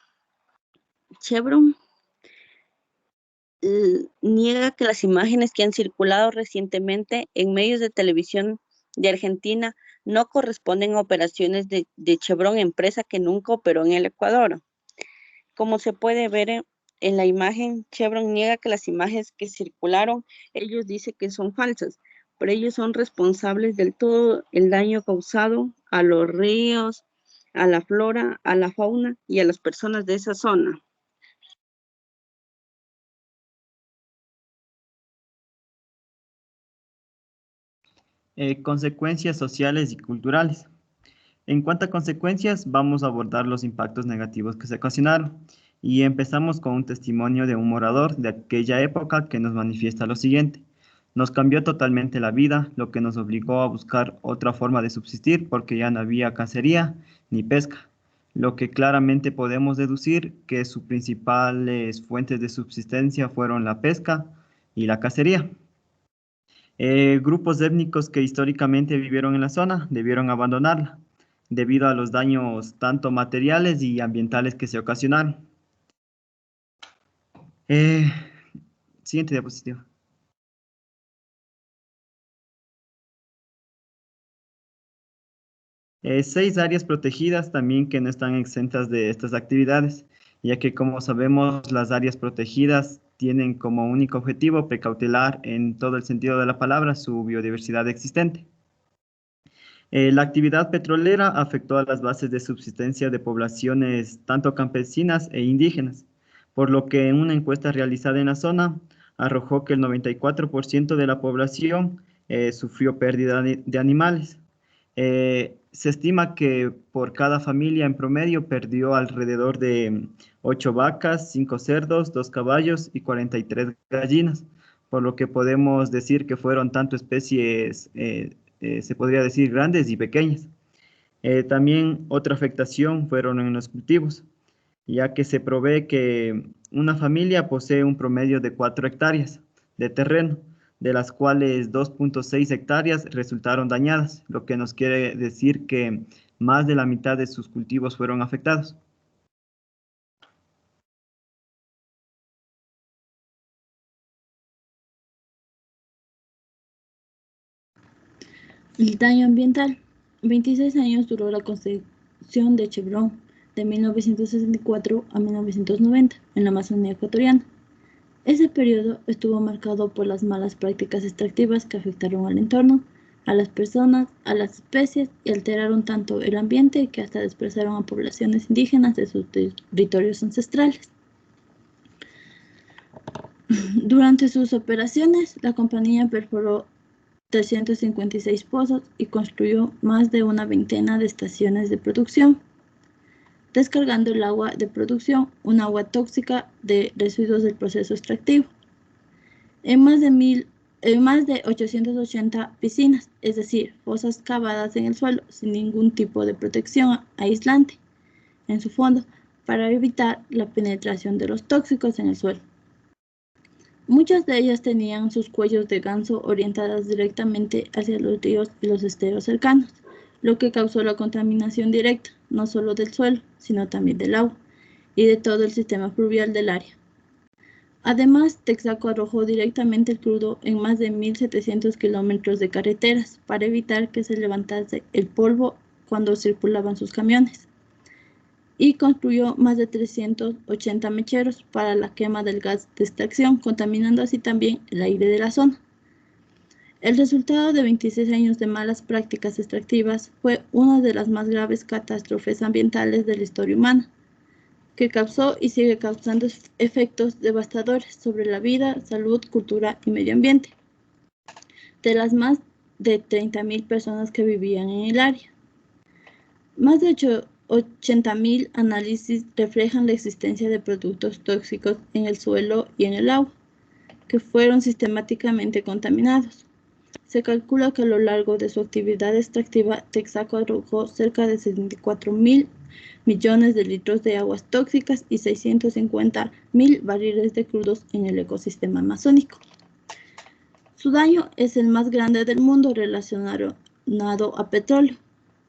Chevron niega que las imágenes que han circulado recientemente en medios de televisión de Argentina no corresponden a operaciones de Chevron, empresa que nunca operó en el Ecuador. Como se puede ver En la imagen, Chevron niega que las imágenes que circularon, ellos dicen que son falsas, pero ellos son responsables del todo el daño causado a los ríos, a la flora, a la fauna y a las personas de esa zona. Consecuencias sociales y culturales. En cuanto a consecuencias, vamos a abordar los impactos negativos que se ocasionaron. Y empezamos con un testimonio de un morador de aquella época que nos manifiesta lo siguiente. Nos cambió totalmente la vida, lo que nos obligó a buscar otra forma de subsistir porque ya no había cacería ni pesca, lo que claramente podemos deducir que sus principales fuentes de subsistencia fueron la pesca y la cacería. Grupos étnicos que históricamente vivieron en la zona debieron abandonarla debido a los daños tanto materiales y ambientales que se ocasionaron. Eh, Siguiente diapositiva. Seis áreas protegidas también que no están exentas de estas actividades, ya que como sabemos las áreas protegidas tienen como único objetivo precautelar en todo el sentido de la palabra su biodiversidad existente. La actividad petrolera afectó a las bases de subsistencia de poblaciones tanto campesinas e indígenas, por lo que en una encuesta realizada en la zona arrojó que el 94% de la población sufrió pérdida de animales. Se estima que por cada familia en promedio perdió alrededor de 8 vacas, 5 cerdos, 2 caballos y 43 gallinas, por lo que podemos decir que fueron tanto especies se podría decir grandes y pequeñas. También otra afectación fueron en los cultivos, ya que se provee que una familia posee un promedio de 4 hectáreas de terreno, de las cuales 2.6 hectáreas resultaron dañadas, lo que nos quiere decir que más de la mitad de sus cultivos fueron afectados. El daño ambiental. 26 años duró la construcción de Chevron, de 1964 a 1990, en la Amazonía ecuatoriana. Ese periodo estuvo marcado por las malas prácticas extractivas que afectaron al entorno, a las personas, a las especies y alteraron tanto el ambiente que hasta desplazaron a poblaciones indígenas de sus territorios ancestrales. Durante sus operaciones, la compañía perforó 356 pozos y construyó más de una veintena de estaciones de producción, descargando el agua de producción, un agua tóxica de residuos del proceso extractivo, en más de 880 piscinas, es decir, fosas cavadas en el suelo sin ningún tipo de protección aislante en su fondo para evitar la penetración de los tóxicos en el suelo. Muchas de ellas tenían sus cuellos de ganso orientadas directamente hacia los ríos y los esteros cercanos, lo que causó la contaminación directa, no solo del suelo, sino también del agua y de todo el sistema fluvial del área. Además, Texaco arrojó directamente el crudo en más de 1.700 kilómetros de carreteras para evitar que se levantase el polvo cuando circulaban sus camiones, y construyó más de 380 mecheros para la quema del gas de extracción, contaminando así también el aire de la zona. El resultado de 26 años de malas prácticas extractivas fue una de las más graves catástrofes ambientales de la historia humana, que causó y sigue causando efectos devastadores sobre la vida, salud, cultura y medio ambiente de las más de 30.000 personas que vivían en el área. Más de 80.000 análisis reflejan la existencia de productos tóxicos en el suelo y en el agua, que fueron sistemáticamente contaminados. Se calcula que a lo largo de su actividad extractiva, Texaco arrojó cerca de 64.000 millones de litros de aguas tóxicas y 650.000 barriles de crudos en el ecosistema amazónico. Su daño es el más grande del mundo relacionado a petróleo.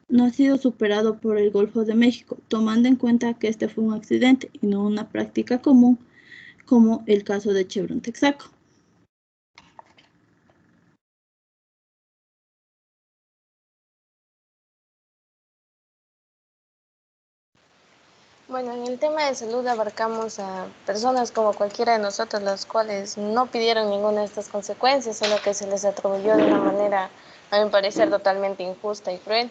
No ha sido superado por el Golfo de México, tomando en cuenta que este fue un accidente y no una práctica común, como el caso de Chevron Texaco. Bueno, en el tema de salud abarcamos a personas como cualquiera de nosotros, las cuales no pidieron ninguna de estas consecuencias, solo que se les atribuyó de una manera, a mi parecer, totalmente injusta y cruel.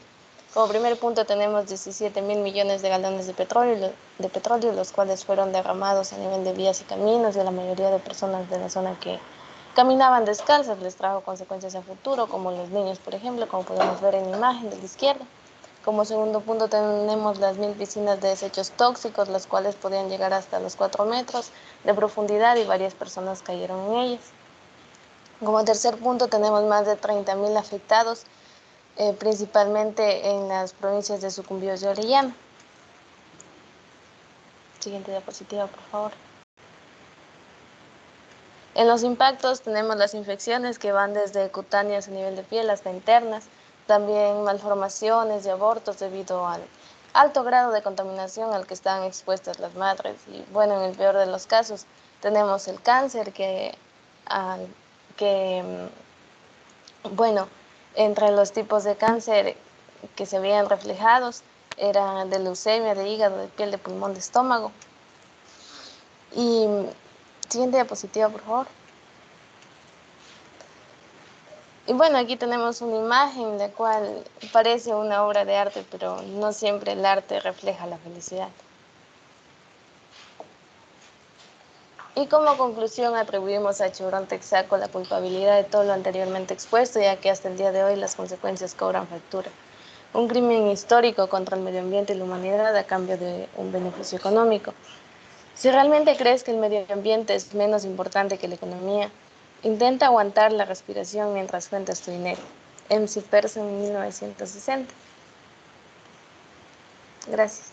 Como primer punto tenemos 17.000 millones de galones de petróleo, los cuales fueron derramados a nivel de vías y caminos, y a la mayoría de personas de la zona que caminaban descalzas les trajo consecuencias a futuro, como los niños, por ejemplo, como podemos ver en la imagen de la izquierda. Como segundo punto tenemos las 1.000 piscinas de desechos tóxicos, las cuales podían llegar hasta los 4 metros de profundidad y varias personas cayeron en ellas. Como tercer punto tenemos más de 30.000 afectados, principalmente en las provincias de Sucumbíos y Orellana. Siguiente diapositiva, por favor. En los impactos tenemos las infecciones que van desde cutáneas a nivel de piel hasta internas, también malformaciones y abortos debido al alto grado de contaminación al que están expuestas las madres. Y bueno, en el peor de los casos tenemos el cáncer bueno, entre los tipos de cáncer que se veían reflejados era de leucemia, de hígado, de piel, de pulmón, de estómago. Y siguiente diapositiva, por favor. Y bueno, aquí tenemos una imagen la cual parece una obra de arte, pero no siempre el arte refleja la felicidad. Y como conclusión atribuimos a Chevron Texaco la culpabilidad de todo lo anteriormente expuesto, ya que hasta el día de hoy las consecuencias cobran factura. Un crimen histórico contra el medio ambiente y la humanidad a cambio de un beneficio económico. Si realmente crees que el medio ambiente es menos importante que la economía, intenta aguantar la respiración mientras cuentas tu dinero. MC Person, 1960. Gracias.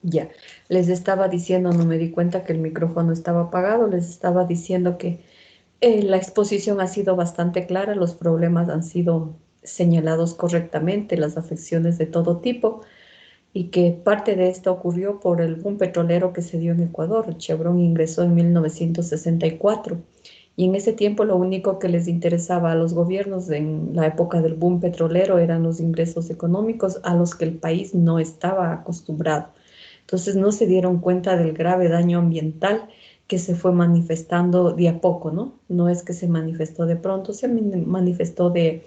Ya, les estaba diciendo, no me di cuenta que el micrófono estaba apagado, les estaba diciendo que la exposición ha sido bastante clara, los problemas han sido señalados correctamente, las afecciones de todo tipo, y que parte de esto ocurrió por el boom petrolero que se dio en Ecuador. Chevron ingresó en 1964 y en ese tiempo lo único que les interesaba a los gobiernos en la época del boom petrolero eran los ingresos económicos a los que el país no estaba acostumbrado. Entonces no se dieron cuenta del grave daño ambiental que se fue manifestando de a poco, ¿no? No es que se manifestó de pronto, se manifestó de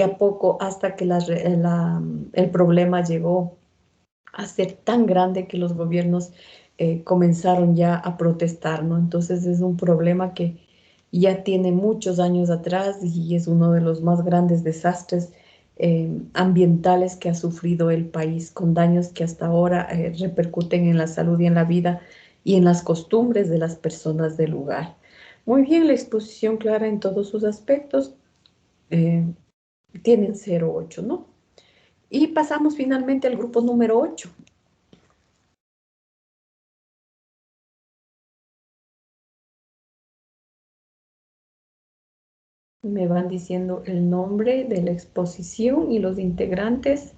a poco hasta que el problema llegó a ser tan grande que los gobiernos comenzaron ya a protestar, ¿no? Entonces es un problema que ya tiene muchos años atrás y es uno de los más grandes desastres ambientales que ha sufrido el país, con daños que hasta ahora repercuten en la salud y en la vida y en las costumbres de las personas del lugar. Muy bien, la exposición clara en todos sus aspectos. Tienen 0,8, ¿no? Y pasamos finalmente al grupo número 8. Me van diciendo el nombre de la exposición y los integrantes.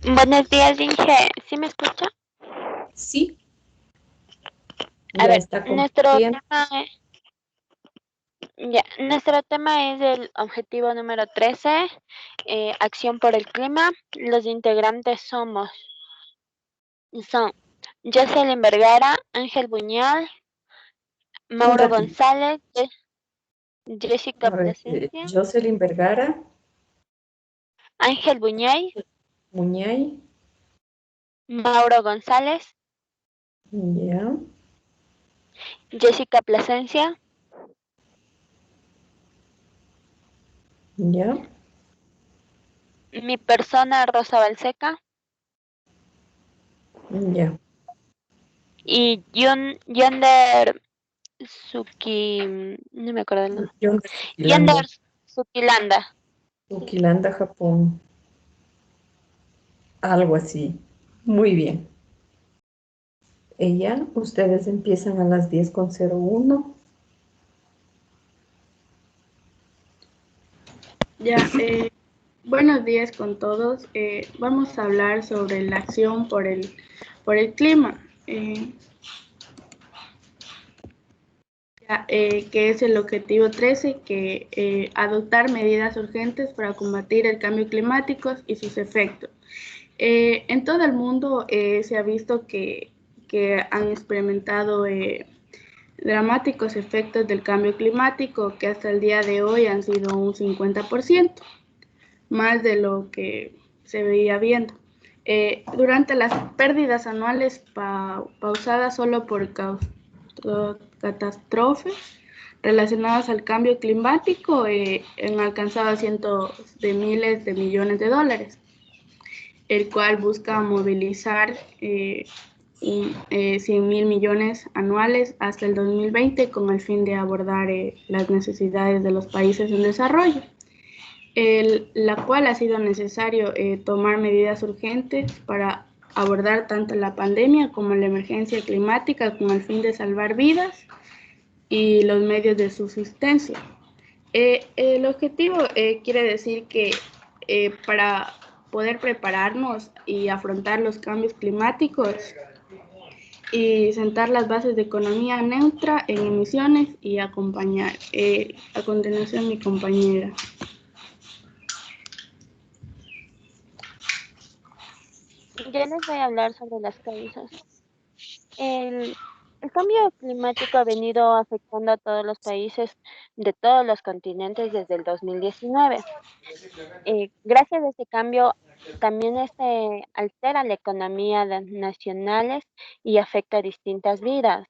Buenos días, Inge. ¿Sí me escucha? Sí. A ver, nuestro tema es el objetivo número 13, acción por el clima. Los integrantes son Jocelyn Vergara, Ángel Buñal, Mauro González, Jessica Plasencia, Jocelyn Vergara, Ángel Buñay, Mauro González, Ya, Jessica Plasencia, ya, mi persona Rosa Balseca ya. y Yonder Suki, no me acuerdo el nombre. Yonder Sukilanda. Ukilanda, Japón. Algo así. Muy bien. Ella, ustedes empiezan a las 10:01. Ya, buenos días con todos. Vamos a hablar sobre la acción por el clima, que es el objetivo 13, que adoptar medidas urgentes para combatir el cambio climático y sus efectos. En todo el mundo se ha visto que han experimentado dramáticos efectos del cambio climático que hasta el día de hoy han sido un 50%, más de lo que se veía viendo. Durante las pérdidas anuales pausadas solo por catástrofes relacionadas al cambio climático han alcanzado cientos de miles de millones de dólares, el cual busca movilizar 100.000 millones anuales hasta el 2020 con el fin de abordar las necesidades de los países en desarrollo, la cual ha sido necesario tomar medidas urgentes para abordar tanto la pandemia como la emergencia climática con el fin de salvar vidas y los medios de subsistencia. El objetivo quiere decir que para poder prepararnos y afrontar los cambios climáticos y sentar las bases de economía neutra en emisiones y acompañar. A continuación, mi compañera. Yo les voy a hablar sobre las causas. El cambio climático ha venido afectando a todos los países de todos los continentes desde el 2019. Gracias a este cambio, también altera la economía nacionales y afecta a distintas vidas,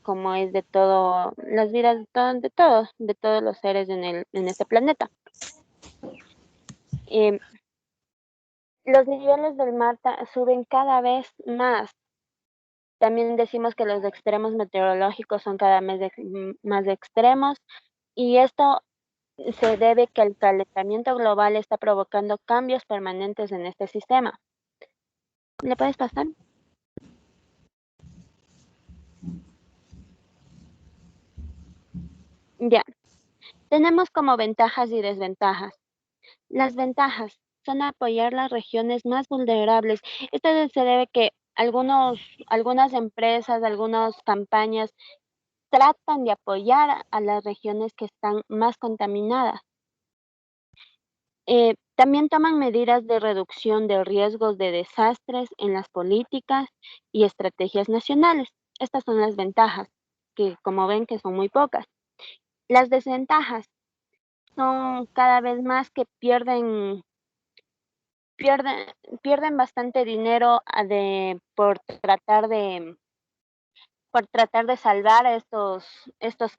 como es de todo, las vidas de todos los seres en este planeta. Los niveles del mar suben cada vez más. También decimos que los extremos meteorológicos son cada vez más extremos, y esto se debe que el calentamiento global está provocando cambios permanentes en este sistema. ¿Le puedes pasar? Ya. Tenemos como ventajas y desventajas. Las ventajas son apoyar las regiones más vulnerables. Esto se debe que algunas empresas, algunas campañas tratan de apoyar a las regiones que están más contaminadas. También toman medidas de reducción de riesgos de desastres en las políticas y estrategias nacionales. Estas son las ventajas, que como ven que son muy pocas. Las desventajas son cada vez más que pierden bastante dinero por tratar de salvar estos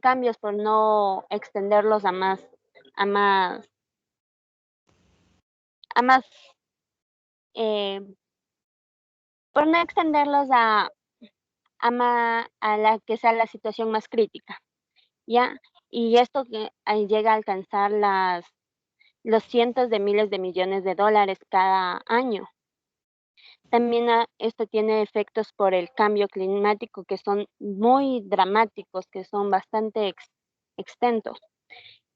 cambios, por no extenderlos a más eh, por no extenderlos a la que sea la situación más crítica, ¿ya? Y esto que llega a alcanzar los cientos de miles de millones de dólares cada año. También esto tiene efectos por el cambio climático que son muy dramáticos, que son bastante extensos.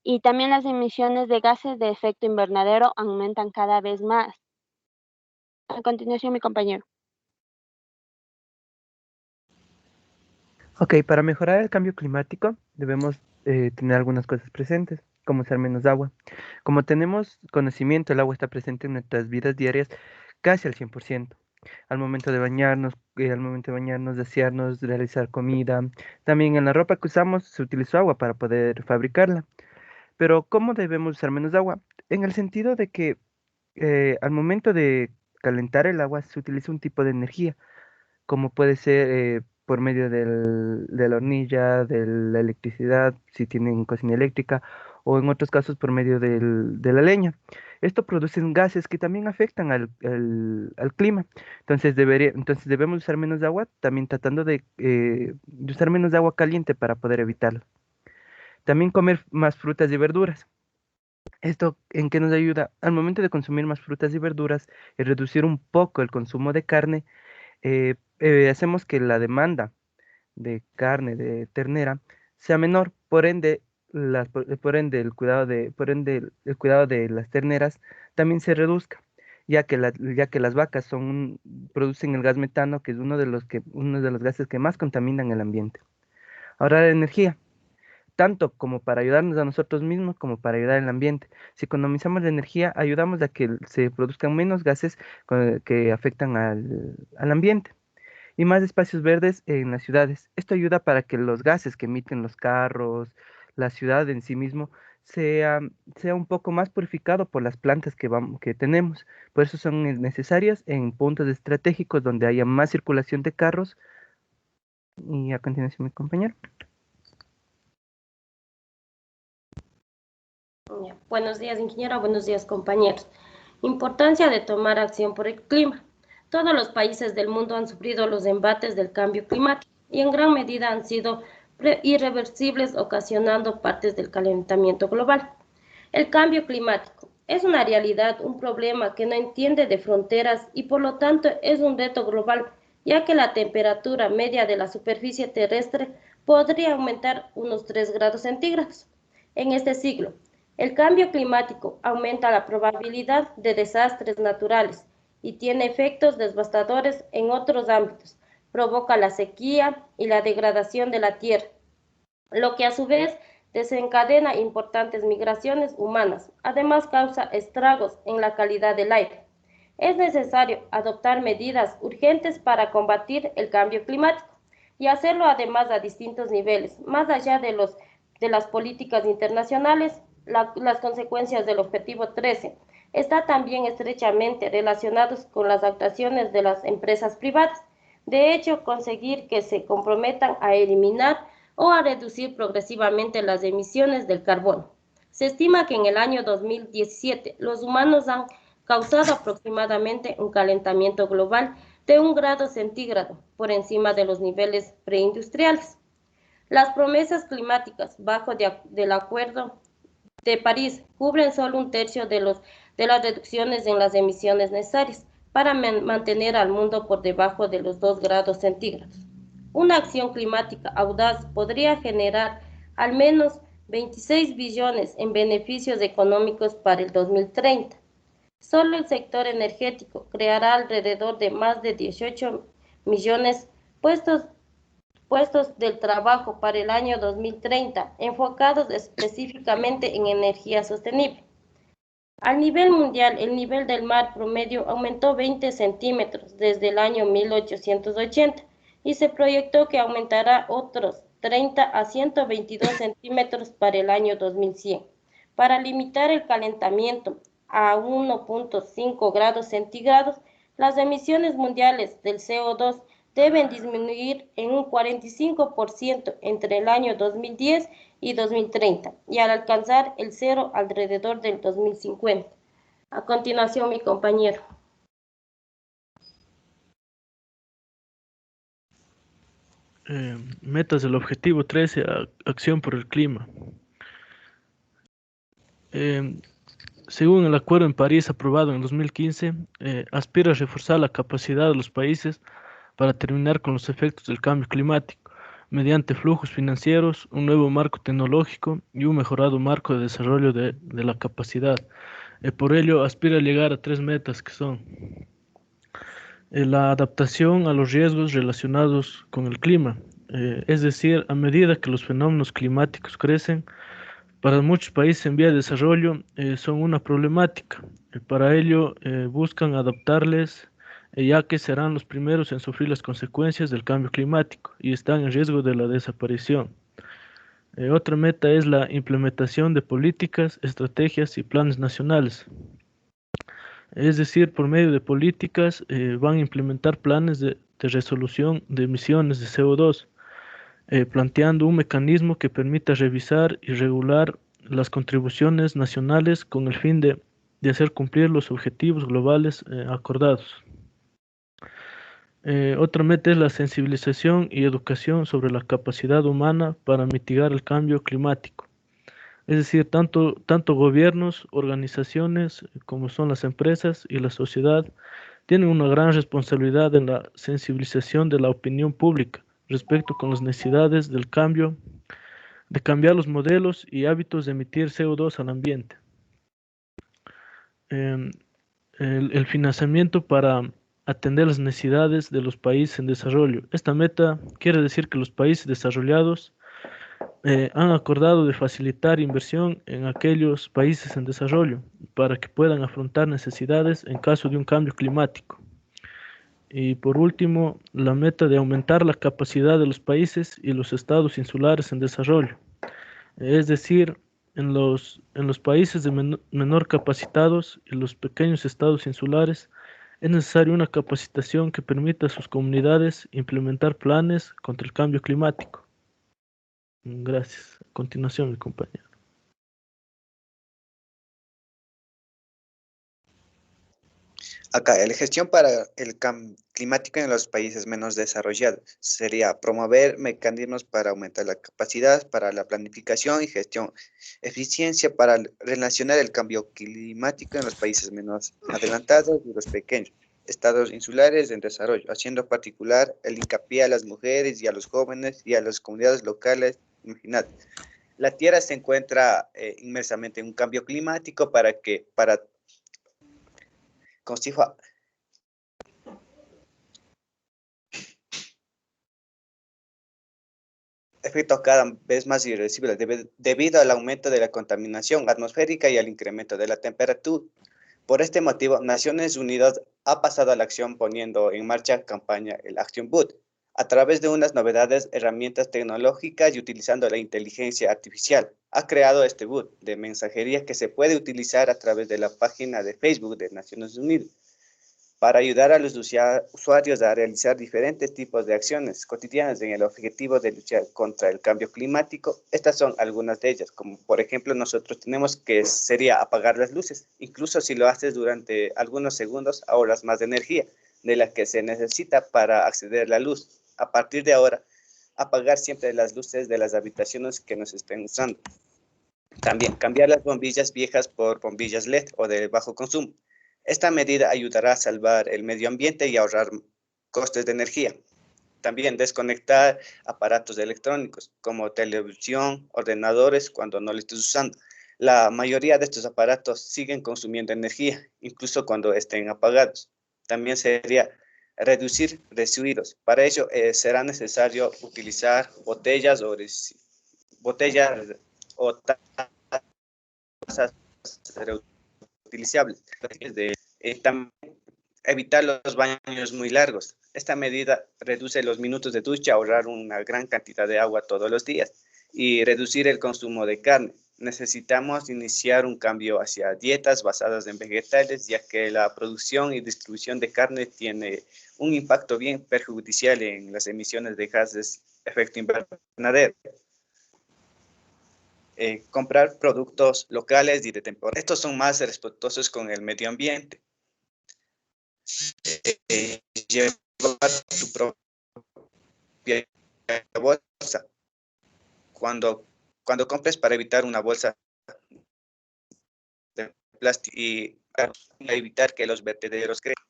Y también las emisiones de gases de efecto invernadero aumentan cada vez más. A continuación, mi compañero. Ok, para mejorar el cambio climático debemos tener algunas cosas presentes, como usar menos agua. Como tenemos conocimiento, el agua está presente en nuestras vidas diarias casi al 100%. Al momento de bañarnos, de asearnos, de realizar comida. También en la ropa que usamos se utilizó agua para poder fabricarla. Pero ¿cómo debemos usar menos agua? En el sentido de que al momento de calentar el agua se utiliza un tipo de energía, como puede ser por medio de la hornilla, de la electricidad, si tienen cocina eléctrica, o en otros casos por medio de la leña. Esto produce gases que también afectan al clima. Entonces debemos usar menos agua, también tratando de usar menos agua caliente para poder evitarlo. También comer más frutas y verduras. ¿Esto en qué nos ayuda? Al momento de consumir más frutas y verduras y reducir un poco el consumo de carne, hacemos que la demanda de carne de ternera sea menor, por ende el cuidado de las terneras también se reduzca, ya que las vacas producen el gas metano, que es uno de los gases que más contaminan el ambiente. Ahorrar energía, tanto como para ayudarnos a nosotros mismos como para ayudar al ambiente. Si economizamos la energía, ayudamos a que se produzcan menos gases que afectan al ambiente y más espacios verdes en las ciudades. Esto ayuda para que los gases que emiten los carros, la ciudad en sí mismo, sea un poco más purificado por las plantas que tenemos. Por eso son necesarias en puntos estratégicos donde haya más circulación de carros. Y a continuación mi compañero. Buenos días, ingeniera. Buenos días, compañeros. Importancia de tomar acción por el clima. Todos los países del mundo han sufrido los embates del cambio climático y en gran medida han sido irreversibles, ocasionando partes del calentamiento global. El cambio climático es una realidad, un problema que no entiende de fronteras y por lo tanto es un reto global, ya que la temperatura media de la superficie terrestre podría aumentar unos 3 grados centígrados. En este siglo, el cambio climático aumenta la probabilidad de desastres naturales y tiene efectos devastadores en otros ámbitos. Provoca la sequía y la degradación de la tierra, lo que a su vez desencadena importantes migraciones humanas. Además, causa estragos en la calidad del aire. Es necesario adoptar medidas urgentes para combatir el cambio climático y hacerlo además a distintos niveles, más allá de las políticas internacionales. Las consecuencias del objetivo 13 está también estrechamente relacionados con las actuaciones de las empresas privadas. De hecho, conseguir que se comprometan a eliminar o a reducir progresivamente las emisiones del carbono. Se estima que en el año 2017 los humanos han causado aproximadamente un calentamiento global de 1 grado centígrado por encima de los niveles preindustriales. Las promesas climáticas del Acuerdo de París cubren solo 1/3 de las reducciones en las emisiones necesarias para mantener al mundo por debajo de los 2 grados centígrados. Una acción climática audaz podría generar al menos 26 billones en beneficios económicos para el 2030. Solo el sector energético creará alrededor de más de 18 millones puestos del trabajo para el año 2030, enfocados específicamente en energía sostenible. A nivel mundial, el nivel del mar promedio aumentó 20 centímetros desde el año 1880 y se proyectó que aumentará otros 30 a 122 centímetros para el año 2100. Para limitar el calentamiento a 1.5 grados centígrados, las emisiones mundiales del CO2 deben disminuir en un 45% entre el año 2010 y 2030 y al alcanzar el cero alrededor del 2050. A continuación, mi compañero. Metas del objetivo 13, acción por el clima. Según el Acuerdo en París aprobado en 2015, aspira a reforzar la capacidad de los países para terminar con los efectos del cambio climático, mediante flujos financieros, un nuevo marco tecnológico y un mejorado marco de desarrollo de la capacidad. Por ello, aspira a llegar a 3 metas que son la adaptación a los riesgos relacionados con el clima, es decir, a medida que los fenómenos climáticos crecen, para muchos países en vía de desarrollo son una problemática. Para ello, buscan adaptarles, ya que serán los primeros en sufrir las consecuencias del cambio climático y están en riesgo de la desaparición. Otra meta es la implementación de políticas, estrategias y planes nacionales. Es decir, por medio de políticas van a implementar planes de resolución de emisiones de CO2, planteando un mecanismo que permita revisar y regular las contribuciones nacionales con el fin de hacer cumplir los objetivos globales acordados. Otra meta es la sensibilización y educación sobre la capacidad humana para mitigar el cambio climático. Es decir, tanto gobiernos, organizaciones como son las empresas y la sociedad tienen una gran responsabilidad en la sensibilización de la opinión pública respecto con las necesidades del cambio, de cambiar los modelos y hábitos de emitir CO2 al ambiente. Em, el financiamiento para atender las necesidades de los países en desarrollo. Esta meta quiere decir que los países desarrollados han acordado de facilitar inversión en aquellos países en desarrollo para que puedan afrontar necesidades en caso de un cambio climático. Y por último, la meta de aumentar la capacidad de los países y los estados insulares en desarrollo. Es decir, en los países de menor capacitados y los pequeños estados insulares es necesaria una capacitación que permita a sus comunidades implementar planes contra el cambio climático. Gracias. A continuación, mi compañero. Acá, la gestión para el cambio climático en los países menos desarrollados sería promover mecanismos para aumentar la capacidad para la planificación y gestión, eficiencia para relacionar el cambio climático en los países menos adelantados y los pequeños estados insulares en desarrollo, haciendo particular el hincapié a las mujeres y a los jóvenes y a las comunidades locales. Imaginad, la Tierra se encuentra inmersamente en un cambio climático para consiga efectos cada vez más irreversibles debido al aumento de la contaminación atmosférica y al incremento de la temperatura. Por este motivo, Naciones Unidas ha pasado a la acción poniendo en marcha campaña el Action Boot, a través de unas novedades, herramientas tecnológicas y utilizando la inteligencia artificial. Ha creado este boot de mensajería que se puede utilizar a través de la página de Facebook de Naciones Unidas para ayudar a los usuarios a realizar diferentes tipos de acciones cotidianas en el objetivo de luchar contra el cambio climático. Estas son algunas de ellas, como por ejemplo nosotros tenemos que sería apagar las luces. Incluso si lo haces durante algunos segundos, ahorras más de energía de la que se necesita para acceder a la luz. A partir de ahora, apagar siempre las luces de las habitaciones que nos estén usando. También cambiar las bombillas viejas por bombillas LED o de bajo consumo. Esta medida ayudará a salvar el medio ambiente y ahorrar costes de energía. También desconectar aparatos electrónicos como televisión, ordenadores cuando no lo estés usando. La mayoría de estos aparatos siguen consumiendo energía, incluso cuando estén apagados. También sería reducir residuos. Para ello será necesario utilizar botellas o tazas reutilizables. También evitar los baños muy largos. Esta medida reduce los minutos de ducha, ahorrar una gran cantidad de agua todos los días y reducir el consumo de carne. Necesitamos iniciar un cambio hacia dietas basadas en vegetales, ya que la producción y distribución de carne tiene un impacto bien perjudicial en las emisiones de gases de efecto invernadero. Comprar productos locales y de temporada. Estos son más respetuosos con el medio ambiente. Llevar tu propia bolsa. Cuando compres, para evitar una bolsa de plástico y evitar que los vertederos crezcan.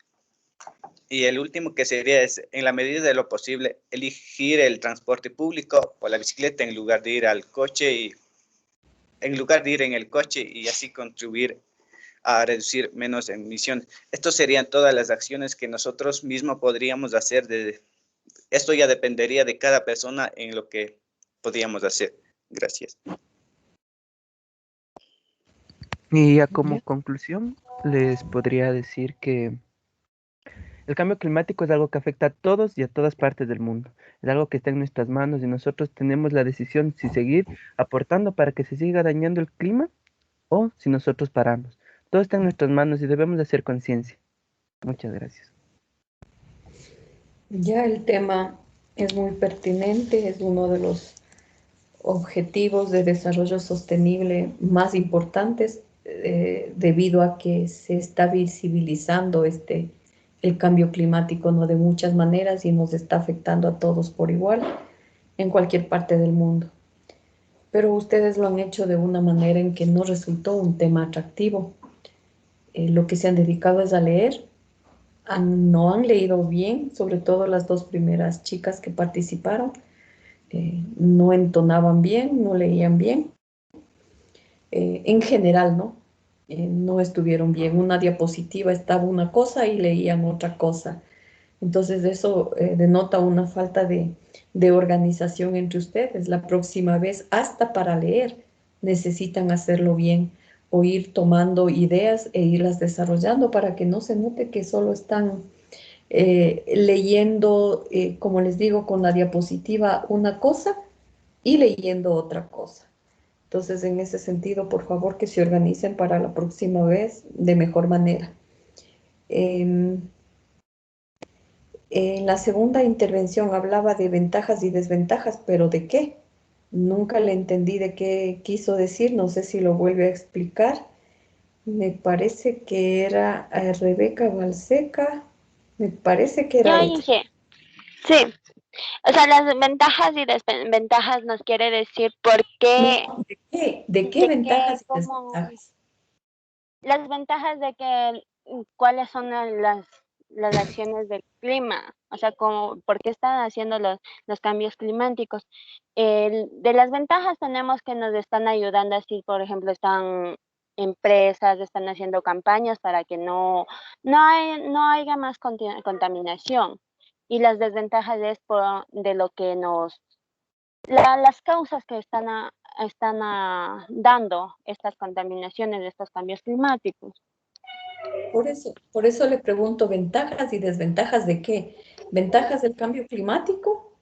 Y el último que sería es, en la medida de lo posible, elegir el transporte público o la bicicleta en lugar de ir al coche en el coche y así contribuir a reducir menos emisiones. Estas serían todas las acciones que nosotros mismos podríamos hacer. Esto ya dependería de cada persona en lo que podríamos hacer. Gracias. Y ya como conclusión, les podría decir que el cambio climático es algo que afecta a todos y a todas partes del mundo. Es algo que está en nuestras manos y nosotros tenemos la decisión si seguir aportando para que se siga dañando el clima o si nosotros paramos. Todo está en nuestras manos y debemos de hacer conciencia. Muchas gracias. Ya el tema es muy pertinente, es uno de los objetivos de desarrollo sostenible más importantes debido a que se está visibilizando el cambio climático, ¿no? De muchas maneras y nos está afectando a todos por igual en cualquier parte del mundo. Pero ustedes lo han hecho de una manera en que no resultó un tema atractivo. Lo que se han dedicado es a leer. No han leído bien, sobre todo las dos primeras chicas que participaron. No entonaban bien, no leían bien. En general, ¿no? No estuvieron bien. Una diapositiva estaba una cosa y leían otra cosa. Entonces eso denota una falta de organización entre ustedes. La próxima vez, hasta para leer, necesitan hacerlo bien o ir tomando ideas e irlas desarrollando para que no se note que solo están leyendo, como les digo, con la diapositiva una cosa y leyendo otra cosa. Entonces, en ese sentido, por favor, que se organicen para la próxima vez de mejor manera. En la segunda intervención hablaba de ventajas y desventajas, pero ¿de qué? Nunca le entendí de qué quiso decir, no sé si lo vuelve a explicar. Me parece que era Rebeca Balseca, me parece que era Yo ella. dije, sí. O sea, las ventajas y desventajas nos quiere decir por qué, No, ¿de qué ventajas y desventajas? las ventajas de que cuáles son las acciones del clima, o sea, como, por qué están haciendo los cambios climáticos. De las ventajas tenemos que nos están ayudando así, por ejemplo, están empresas, están haciendo campañas para que no haya más contaminación. Y las desventajas es de lo que las causas que están dando estas contaminaciones de estos cambios climáticos. Por eso le pregunto, ¿ventajas y desventajas de qué? ¿Ventajas del cambio climático?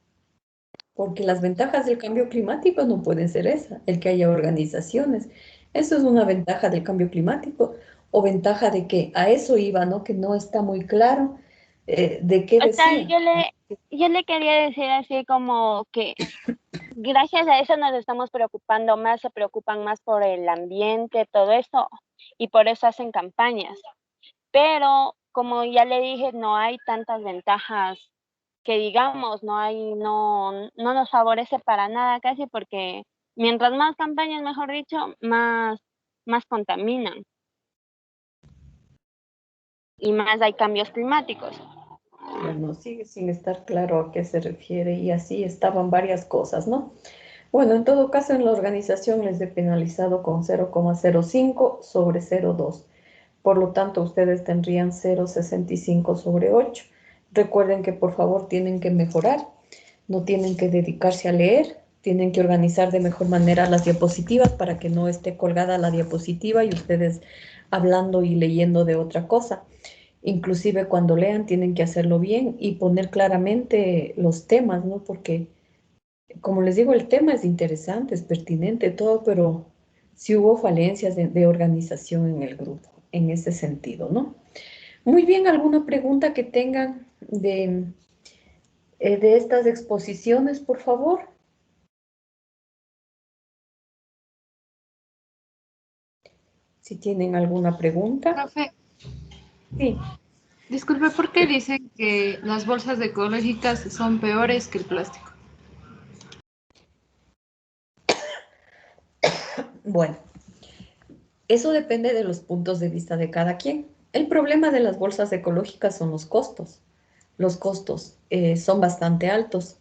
Porque las ventajas del cambio climático no pueden ser esa, el que haya organizaciones. Eso es una ventaja del cambio climático. ¿O ventaja de qué? A eso iba, ¿no? Que no está muy claro de qué O sea, decía. yo le quería decir así como que gracias a eso nos estamos preocupando más, se preocupan más por el ambiente, todo eso, y por eso hacen campañas. Pero como ya le dije, no hay tantas ventajas que digamos, no nos favorece para nada casi porque mientras más campañas, mejor dicho, más contaminan y más hay cambios climáticos. Bueno, sigue sin estar claro a qué se refiere y así estaban varias cosas, ¿no? Bueno, en todo caso, en la organización les he penalizado con 0,05 sobre 0,2. Por lo tanto, ustedes tendrían 0,65 sobre 8. Recuerden que por favor tienen que mejorar, no tienen que dedicarse a leer, tienen que organizar de mejor manera las diapositivas para que no esté colgada la diapositiva y ustedes hablando y leyendo de otra cosa. Inclusive cuando lean tienen que hacerlo bien y poner claramente los temas, ¿no? Porque, como les digo, el tema es interesante, es pertinente, todo, pero sí hubo falencias de organización en el grupo, en ese sentido, ¿no? Muy bien, ¿alguna pregunta que tengan de estas exposiciones, por favor? Si tienen alguna pregunta. Profe, Sí. disculpe, ¿por qué dicen que las bolsas ecológicas son peores que el plástico? Bueno, eso depende de los puntos de vista de cada quien. El problema de las bolsas ecológicas son los costos. Los costos son bastante altos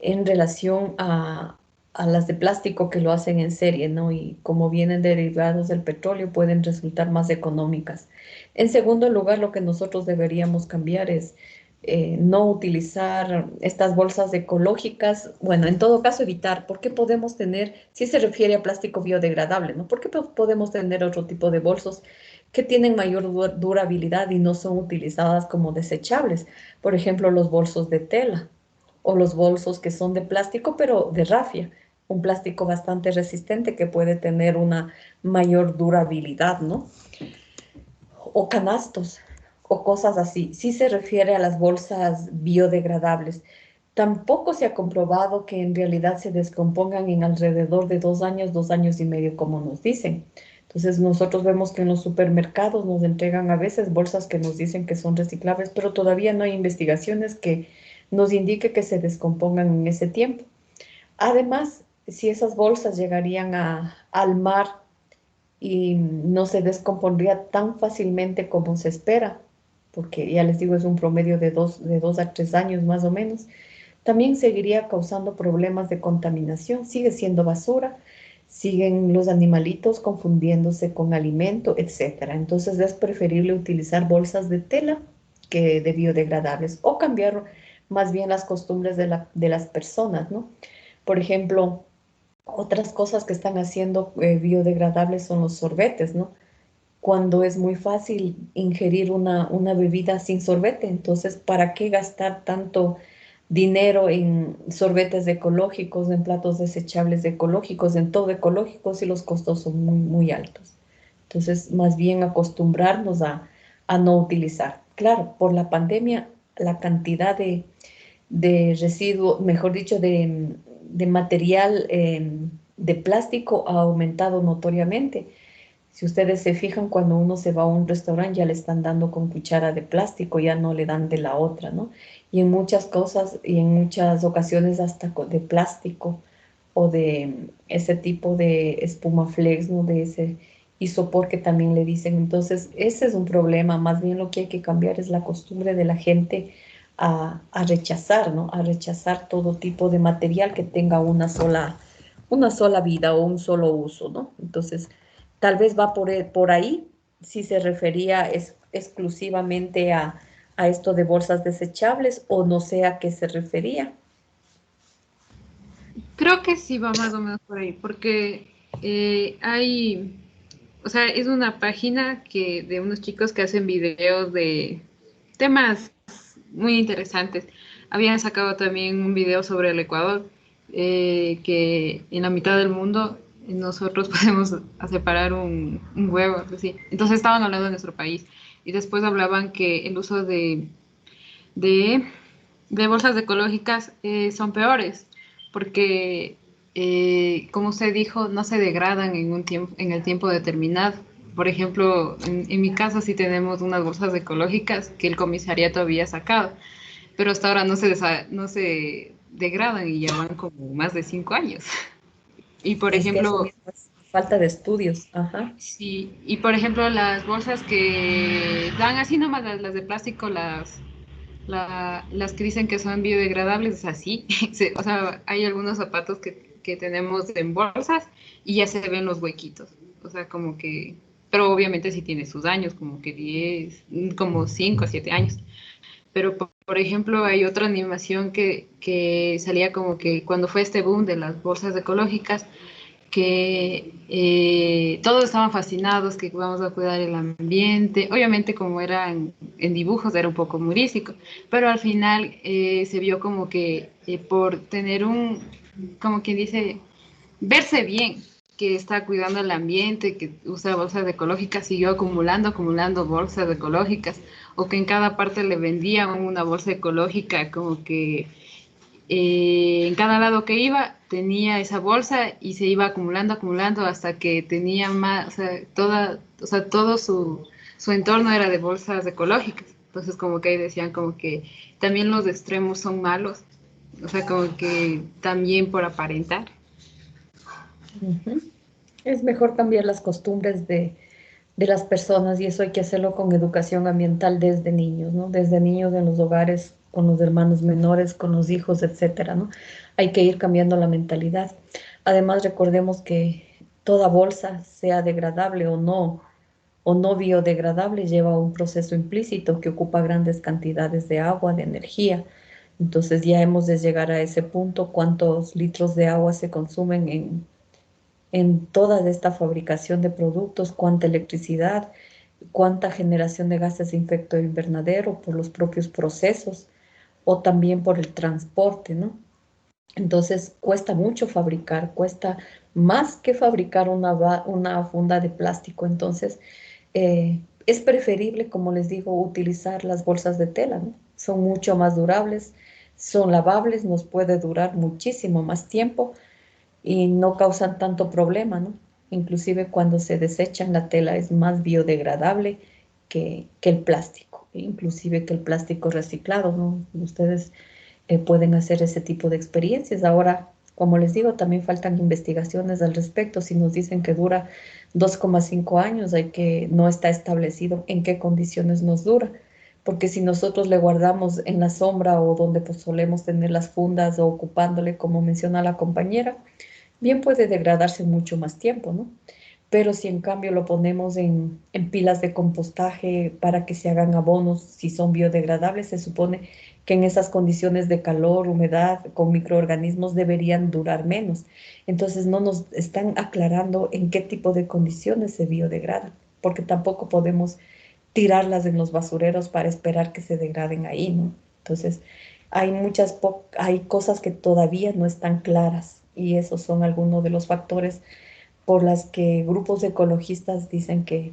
en relación a las de plástico que lo hacen en serie, ¿no? Y como vienen derivados del petróleo, pueden resultar más económicas. En segundo lugar, lo que nosotros deberíamos cambiar es no utilizar estas bolsas ecológicas, bueno, en todo caso evitar, porque podemos tener, si se refiere a plástico biodegradable, ¿no? ¿Por qué podemos tener otro tipo de bolsos que tienen mayor durabilidad y no son utilizadas como desechables? Por ejemplo, los bolsos de tela o los bolsos que son de plástico, pero de rafia, un plástico bastante resistente que puede tener una mayor durabilidad, ¿no? O canastos o cosas así. Sí se refiere a las bolsas biodegradables. Tampoco se ha comprobado que en realidad se descompongan en alrededor de 2 años y medio, como nos dicen. Entonces nosotros vemos que en los supermercados nos entregan a veces bolsas que nos dicen que son reciclables, pero todavía no hay investigaciones que nos indique que se descompongan en ese tiempo. Además, si esas bolsas llegarían al mar y no se descompondría tan fácilmente como se espera, porque ya les digo, es un promedio de 2 a 3 años más o menos, también seguiría causando problemas de contaminación, sigue siendo basura, siguen los animalitos confundiéndose con alimento, etcétera. Entonces es preferible utilizar bolsas de tela que de biodegradables o cambiar más bien las costumbres de las personas, ¿no? Por ejemplo, otras cosas que están haciendo biodegradables son los sorbetes, ¿no? Cuando es muy fácil ingerir una bebida sin sorbete, entonces, ¿para qué gastar tanto dinero en sorbetes ecológicos, en platos desechables ecológicos, en todo ecológico si los costos son muy, muy altos? Entonces, más bien acostumbrarnos a no utilizar. Claro, por la pandemia, la cantidad de residuo, mejor dicho, de material de plástico ha aumentado notoriamente. Si ustedes se fijan, cuando uno se va a un restaurante ya le están dando con cuchara de plástico, ya no le dan de la otra, ¿no? Y en muchas cosas y en muchas ocasiones hasta de plástico o de ese tipo de espuma flex, ¿no? De ese isopor que también le dicen. Entonces, ese es un problema. Más bien lo que hay que cambiar es la costumbre de la gente a rechazar, ¿no? A rechazar todo tipo de material que tenga una sola vida o un solo uso, ¿no? Entonces, tal vez va por ahí, si se refería exclusivamente a esto de bolsas desechables o no sé a qué se refería. Creo que sí va más o menos por ahí, porque o sea, es una página de unos chicos que hacen videos de temas muy interesantes. Habían sacado también un video sobre el Ecuador, que en la mitad del mundo nosotros podemos separar un huevo, así. Entonces estaban hablando de nuestro país y después hablaban que el uso de, de bolsas ecológicas son peores, porque como usted dijo, no se degradan en el tiempo determinado. Por ejemplo, en mi caso sí tenemos unas bolsas ecológicas que el comisariato había sacado, pero hasta ahora no se degradan y ya van como más de 5 años. Y por Es que eso ejemplo, mismo es falta de estudios. Ajá. sí, y por ejemplo las bolsas que dan así nomás, las de plástico, las que dicen que son biodegradables, es así. O sea, hay algunos zapatos que tenemos en bolsas y ya se ven los huequitos. O sea, como que, pero obviamente sí tiene sus años, como que 10, como 5 o 7 años. Pero, por ejemplo, hay otra animación que salía como que cuando fue este boom de las bolsas ecológicas, que todos estaban fascinados, que vamos a cuidar el ambiente. Obviamente, como era en dibujos, era un poco humorístico, pero al final se vio como que por tener como quien dice, verse bien, que está cuidando el ambiente, que usa bolsas ecológicas, siguió acumulando bolsas ecológicas, o que en cada parte le vendían una bolsa ecológica, como que en cada lado que iba tenía esa bolsa y se iba acumulando hasta que tenía más, o sea, todo su entorno era de bolsas ecológicas. Entonces como que ahí decían como que también los extremos son malos, o sea, como que también por aparentar. Ujú. Es mejor cambiar las costumbres de las personas y eso hay que hacerlo con educación ambiental desde niños, ¿no? Desde niños en los hogares, con los hermanos menores, con los hijos, etcétera, ¿no? Hay que ir cambiando la mentalidad. Además, recordemos que toda bolsa, sea degradable o no biodegradable, lleva un proceso implícito que ocupa grandes cantidades de agua, de energía. Entonces ya hemos de llegar a ese punto, cuántos litros de agua se consumen en toda esta fabricación de productos, cuánta electricidad, cuánta generación de gases de efecto invernadero por los propios procesos o también por el transporte, ¿no? Entonces cuesta mucho fabricar, cuesta más que fabricar una funda de plástico. Entonces es preferible, como les digo, utilizar las bolsas de tela, ¿no? Son mucho más durables, son lavables, nos puede durar muchísimo más tiempo y no causan tanto problema, ¿no? Inclusive cuando se desechan, la tela es más biodegradable que el plástico, inclusive que el plástico reciclado, ¿no? Ustedes pueden hacer ese tipo de experiencias. Ahora, como les digo, también faltan investigaciones al respecto. Si nos dicen que dura 2,5 años, no está establecido en qué condiciones nos dura. Porque si nosotros le guardamos en la sombra o donde pues solemos tener las fundas o ocupándole, como menciona la compañera, bien puede degradarse mucho más tiempo, ¿no? Pero si en cambio lo ponemos en pilas de compostaje para que se hagan abonos, si son biodegradables, se supone que en esas condiciones de calor, humedad, con microorganismos deberían durar menos. Entonces no nos están aclarando en qué tipo de condiciones se biodegradan, porque tampoco podemos tirarlas en los basureros para esperar que se degraden ahí, ¿no? Entonces hay cosas que todavía no están claras y esos son algunos de los factores por las que grupos ecologistas dicen que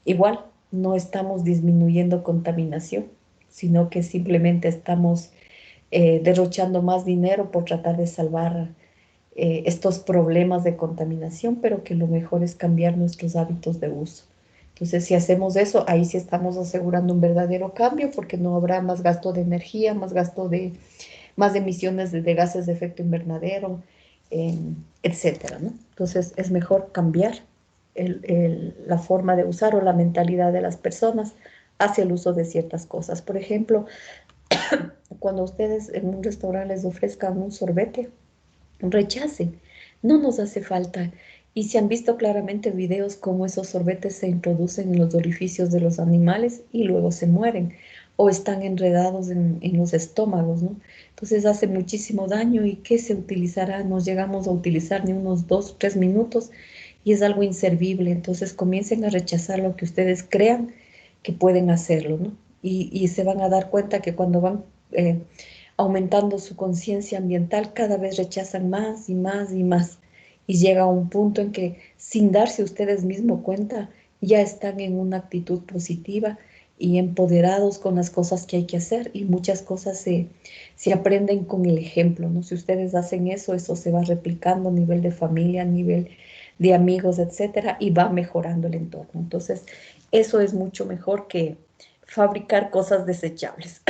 igual no estamos disminuyendo contaminación, sino que simplemente estamos derrochando más dinero por tratar de salvar estos problemas de contaminación, pero que lo mejor es cambiar nuestros hábitos de uso. Entonces, si hacemos eso, ahí sí estamos asegurando un verdadero cambio porque no habrá más gasto de energía, más emisiones de gases de efecto invernadero, etcétera, ¿no? Entonces, es mejor cambiar la forma de usar o la mentalidad de las personas hacia el uso de ciertas cosas. Por ejemplo, cuando ustedes en un restaurante les ofrezcan un sorbete, rechacen, no nos hace falta. Y se han visto claramente videos cómo esos sorbetes se introducen en los orificios de los animales y luego se mueren o están enredados en los estómagos, ¿no? Entonces hace muchísimo daño y ¿qué se utilizará? No llegamos a utilizar ni unos 2, 3 minutos y es algo inservible. Entonces comiencen a rechazar lo que ustedes crean que pueden hacerlo, ¿no? Y se van a dar cuenta que cuando van aumentando su conciencia ambiental, cada vez rechazan más y más y más. Y llega a un punto en que sin darse ustedes mismos cuenta, ya están en una actitud positiva y empoderados con las cosas que hay que hacer. Y muchas cosas se aprenden con el ejemplo, ¿no? Si ustedes hacen eso, eso se va replicando a nivel de familia, a nivel de amigos, etcétera, y va mejorando el entorno. Entonces, eso es mucho mejor que fabricar cosas desechables.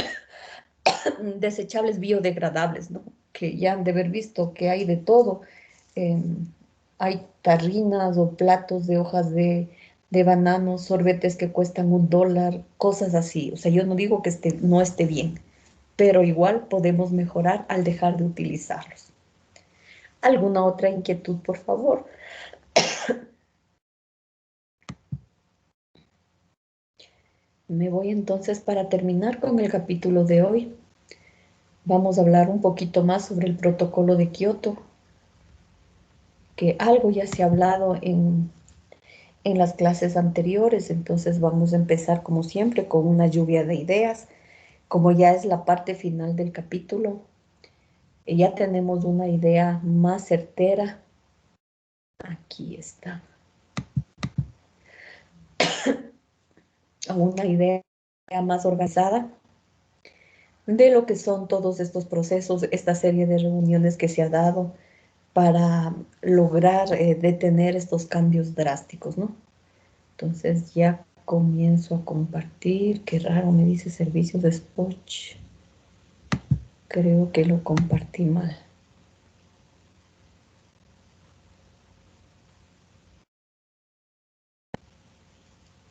Desechables biodegradables, ¿no? Que ya han de haber visto que hay de todo. Eh, hay tarrinas o platos de hojas de bananos, sorbetes que cuestan $1, cosas así. O sea, yo no digo que no esté bien, pero igual podemos mejorar al dejar de utilizarlos. ¿Alguna otra inquietud, por favor? Me voy entonces para terminar con el capítulo de hoy. Vamos a hablar un poquito más sobre el protocolo de Kioto, que algo ya se ha hablado en las clases anteriores, entonces vamos a empezar como siempre con una lluvia de ideas, como ya es la parte final del capítulo, ya tenemos una idea más certera, aquí está, una idea más organizada de lo que son todos estos procesos, esta serie de reuniones que se ha dado para lograr detener estos cambios drásticos, ¿no? Entonces ya comienzo a compartir. Qué raro, me dice servicios de Spoch. Creo que lo compartí mal.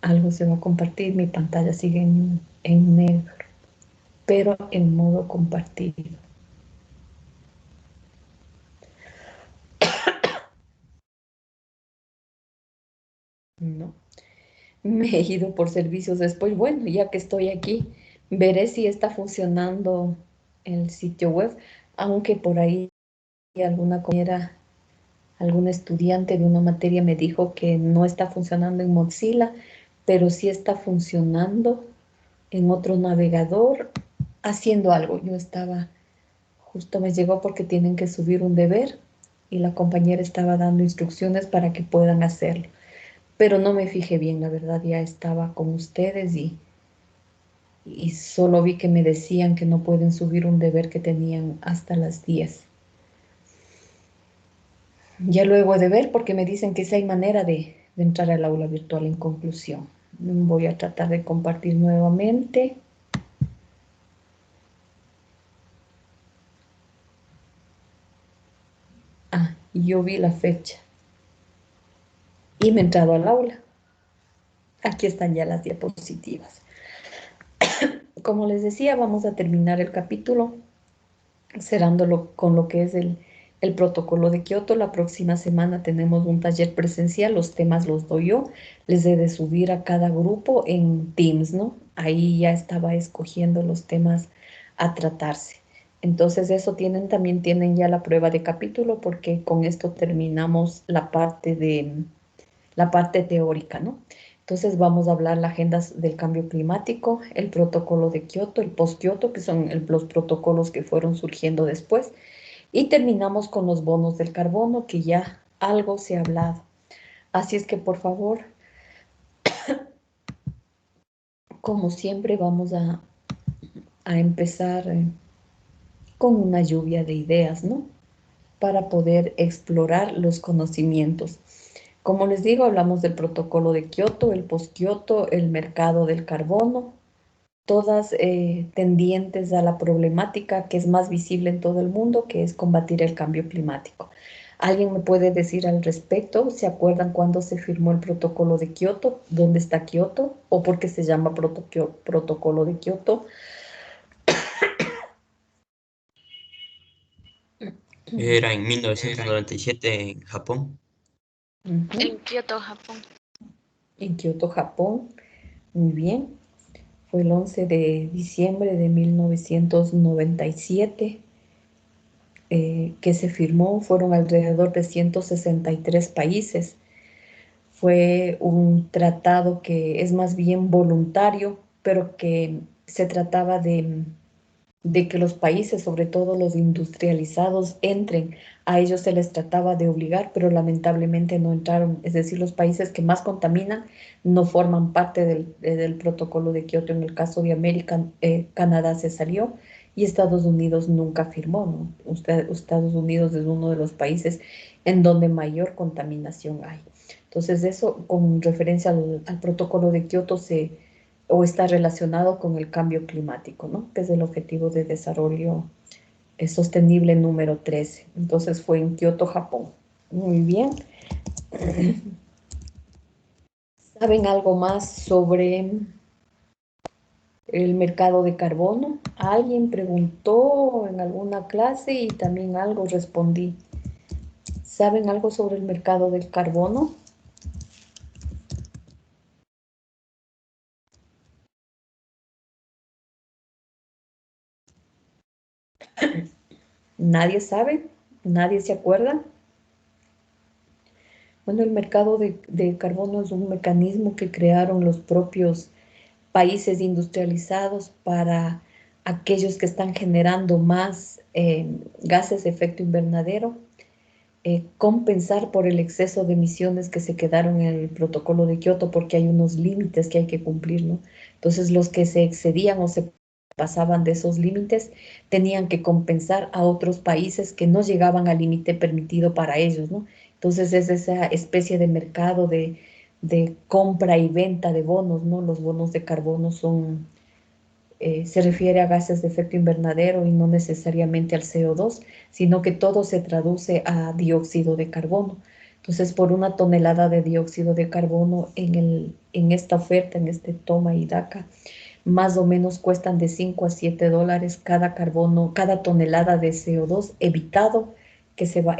Algo se va a compartir. Mi pantalla sigue en negro, pero en modo compartido. No. Me he ido por servicios después. Bueno, ya que estoy aquí, veré si está funcionando el sitio web, aunque por ahí alguna compañera, algún estudiante de una materia me dijo que no está funcionando en Mozilla, pero sí está funcionando en otro navegador haciendo algo. Yo estaba Justo me llegó porque tienen que subir un deber y la compañera estaba dando instrucciones para que puedan hacerlo. Pero no me fijé bien, la verdad, ya estaba con ustedes y solo vi que me decían que no pueden subir un deber que tenían hasta las 10. Ya luego de ver porque me dicen que sí hay manera de entrar al aula virtual en conclusión. Voy a tratar de compartir nuevamente. Yo vi la fecha y me he entrado al aula. Aquí están ya las diapositivas. Como les decía, vamos a terminar el capítulo cerrándolo con lo que es el protocolo de Kioto. La próxima semana tenemos un taller presencial, los temas los doy yo. Les he de subir a cada grupo en Teams, ¿no? Ahí ya estaba escogiendo los temas a tratarse. Entonces eso también tienen ya la prueba de capítulo porque con esto terminamos la parte teórica, ¿no? Entonces vamos a hablar la agenda del cambio climático, el protocolo de Kioto, el post-Kioto, que son los protocolos que fueron surgiendo después. Y terminamos con los bonos del carbono, que ya algo se ha hablado. Así es que, por favor, como siempre, vamos a empezar con una lluvia de ideas, ¿no? Para poder explorar los conocimientos. Como les digo, hablamos del protocolo de Kioto, el post-Kioto, el mercado del carbono, todas tendientes a la problemática que es más visible en todo el mundo, que es combatir el cambio climático. ¿Alguien me puede decir al respecto? ¿Se acuerdan cuándo se firmó el protocolo de Kioto? ¿Dónde está Kioto? ¿O por qué se llama protocolo de Kioto? Era en 1997 en Japón. En Kioto, Japón. En Kioto, Japón. Muy bien. Fue el 11 de diciembre de 1997 que se firmó. Fueron alrededor de 163 países. Fue un tratado que es más bien voluntario, pero que se trataba de que los países, sobre todo los industrializados, entren. A ellos se les trataba de obligar, pero lamentablemente no entraron. Es decir, los países que más contaminan no forman parte del protocolo de Kioto. En el caso de América, Canadá se salió y Estados Unidos nunca firmó, ¿no? Estados Unidos es uno de los países en donde mayor contaminación hay. Entonces, eso con referencia al protocolo de Kioto o está relacionado con el cambio climático, ¿no? Que es el objetivo de desarrollo sostenible número 13. Entonces fue en Kioto, Japón. Muy bien. ¿Saben algo más sobre el mercado de carbono? Alguien preguntó en alguna clase y también algo respondí. ¿Saben algo sobre el mercado del carbono? ¿Nadie sabe? ¿Nadie se acuerda? Bueno, el mercado de carbono es un mecanismo que crearon los propios países industrializados para aquellos que están generando más gases de efecto invernadero, compensar por el exceso de emisiones que se quedaron en el protocolo de Kioto, porque hay unos límites que hay que cumplir, ¿no? Entonces, los que se excedían o se pasaban de esos límites tenían que compensar a otros países que no llegaban al límite permitido para ellos, ¿no? Entonces, es esa especie de mercado de compra y venta de bonos, ¿no? Los bonos de carbono se refiere a gases de efecto invernadero y no necesariamente al CO2, sino que todo se traduce a dióxido de carbono. Entonces, por una tonelada de dióxido de carbono en esta oferta, en este toma y daca, más o menos cuestan de 5 a 7 dólares cada tonelada de CO2 evitado que se va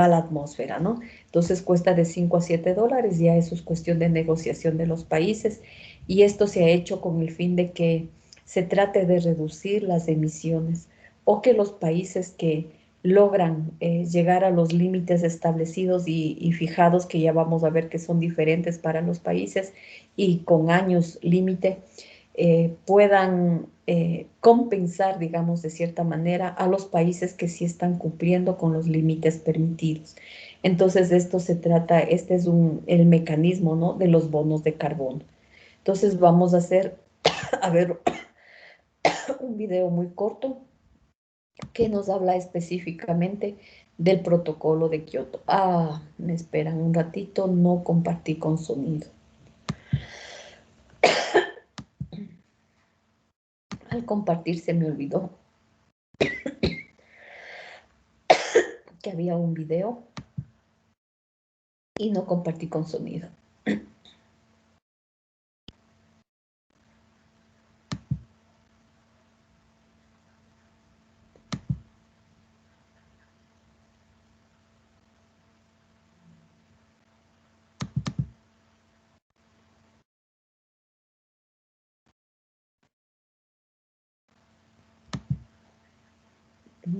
a la atmósfera, ¿no? Entonces cuesta de 5 a 7 dólares, ya eso es cuestión de negociación de los países y esto se ha hecho con el fin de que se trate de reducir las emisiones o que los países que logran llegar a los límites establecidos y fijados, que ya vamos a ver que son diferentes para los países y con años límite, puedan compensar, digamos, de cierta manera a los países que sí están cumpliendo con los límites permitidos. Entonces, de esto se trata, este es el mecanismo, ¿no?, de los bonos de carbono. Entonces, vamos a hacer, a ver, un video muy corto que nos habla específicamente del protocolo de Kioto. Ah, me esperan un ratito, no compartí con sonido. Al compartir se me olvidó que había un video y no compartí con sonido.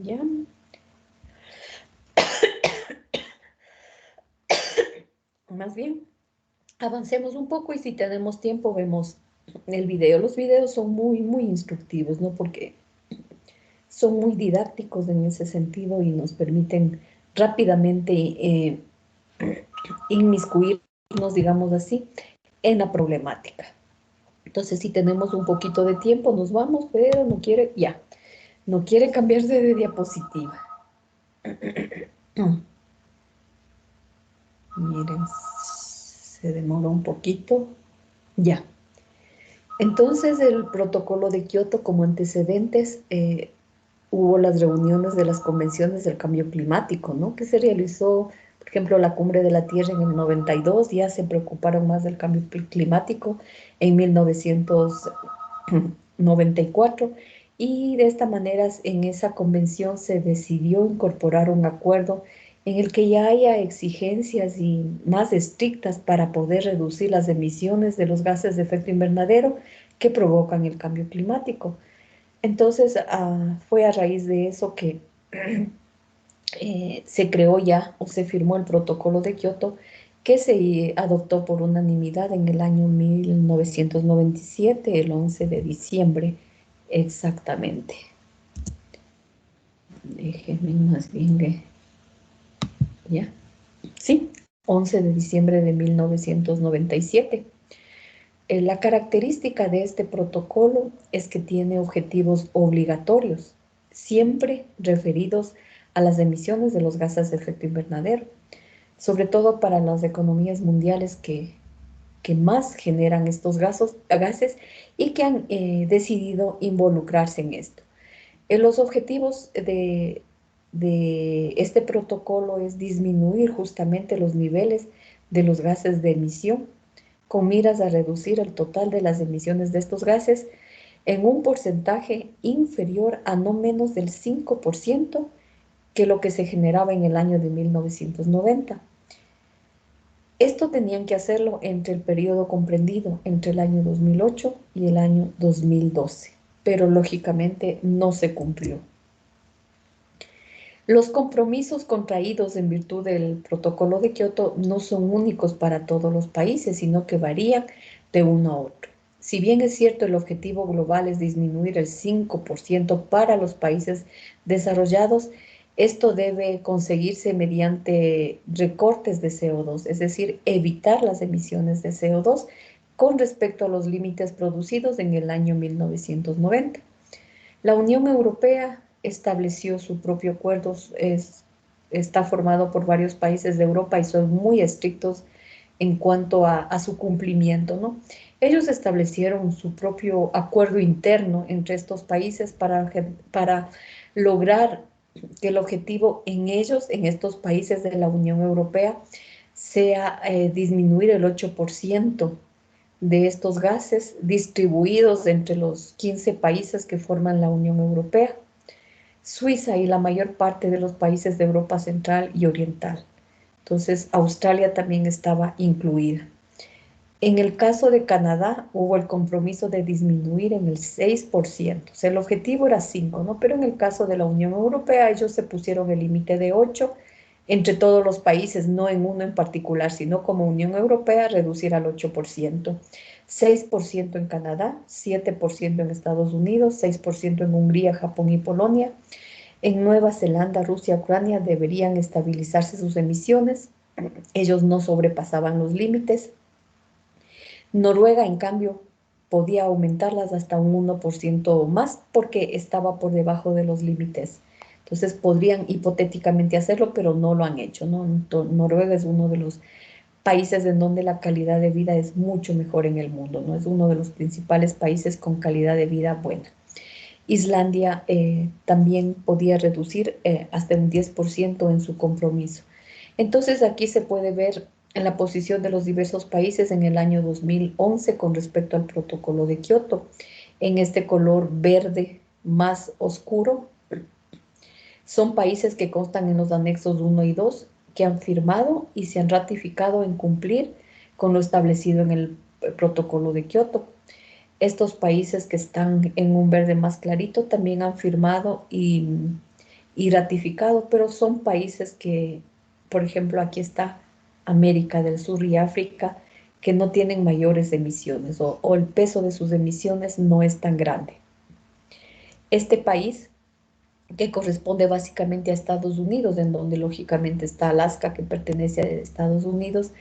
Ya. Más bien, avancemos un poco y si tenemos tiempo vemos el video. Los videos son muy, muy instructivos, ¿no? Porque son muy didácticos en ese sentido y nos permiten rápidamente inmiscuirnos, digamos así, en la problemática. Entonces, si tenemos un poquito de tiempo, nos vamos, pero no quiere, ya, no quiere cambiarse de diapositiva. Miren, se demoró un poquito. Ya. Entonces, el protocolo de Kioto como antecedentes, hubo las reuniones de las convenciones del cambio climático, ¿no? Que se realizó, por ejemplo, la cumbre de la Tierra en el 92, ya se preocuparon más del cambio climático en 1994, y de esta manera en esa convención se decidió incorporar un acuerdo en el que ya haya exigencias y más estrictas para poder reducir las emisiones de los gases de efecto invernadero que provocan el cambio climático. Entonces, fue a raíz de eso que se creó ya o se firmó el protocolo de Kioto, que se adoptó por unanimidad en el año 1997, el 11 de diciembre exactamente. Déjenme más bien, ¿ya? Sí, 11 de diciembre de 1997. La característica de este protocolo es que tiene objetivos obligatorios, siempre referidos a las emisiones de los gases de efecto invernadero, sobre todo para las economías mundiales que más generan estos gases y que han decidido involucrarse en esto. Los objetivos de este protocolo es disminuir justamente los niveles de los gases de emisión con miras a reducir el total de las emisiones de estos gases en un porcentaje inferior a no menos del 5% que lo que se generaba en el año de 1990. Esto tenían que hacerlo entre el periodo comprendido entre el año 2008 y el año 2012, pero lógicamente no se cumplió. Los compromisos contraídos en virtud del protocolo de Kioto no son únicos para todos los países, sino que varían de uno a otro. Si bien es cierto el objetivo global es disminuir el 5% para los países desarrollados, esto debe conseguirse mediante recortes de CO2, es decir, evitar las emisiones de CO2 con respecto a los límites producidos en el año 1990. La Unión Europea estableció su propio acuerdo, está formado por varios países de Europa y son muy estrictos en cuanto a su cumplimiento, ¿no? Ellos establecieron su propio acuerdo interno entre estos países para lograr que el objetivo en estos países de la Unión Europea, sea disminuir el 8% de estos gases distribuidos entre los 15 países que forman la Unión Europea, Suiza y la mayor parte de los países de Europa Central y Oriental. Entonces, Australia también estaba incluida. En el caso de Canadá, hubo el compromiso de disminuir en el 6%. O sea, el objetivo era 5, ¿no? Pero en el caso de la Unión Europea, ellos se pusieron el límite de 8, entre todos los países, no en uno en particular, sino como Unión Europea, reducir al 8%. 6% en Canadá, 7% en Estados Unidos, 6% en Hungría, Japón y Polonia. En Nueva Zelanda, Rusia, Ucrania deberían estabilizarse sus emisiones. Ellos no sobrepasaban los límites. Noruega, en cambio, podía aumentarlas hasta un 1% más porque estaba por debajo de los límites. Entonces podrían hipotéticamente hacerlo, pero no lo han hecho, ¿no? Noruega es uno de los países en donde la calidad de vida es mucho mejor en el mundo, ¿no? Es uno de los principales países con calidad de vida buena. Islandia también podía reducir hasta un 10% en su compromiso. Entonces aquí se puede ver en la posición de los diversos países en el año 2011 con respecto al protocolo de Kioto. En este color verde más oscuro son países que constan en los anexos 1 y 2 que han firmado y se han ratificado en cumplir con lo establecido en el protocolo de Kioto. Estos países que están en un verde más clarito también han firmado y ratificado, pero son países que, por ejemplo, aquí está América del Sur y África, que no tienen mayores emisiones o el peso de sus emisiones no es tan grande. Este país, que corresponde básicamente a Estados Unidos, en donde lógicamente está Alaska, que pertenece a Estados Unidos,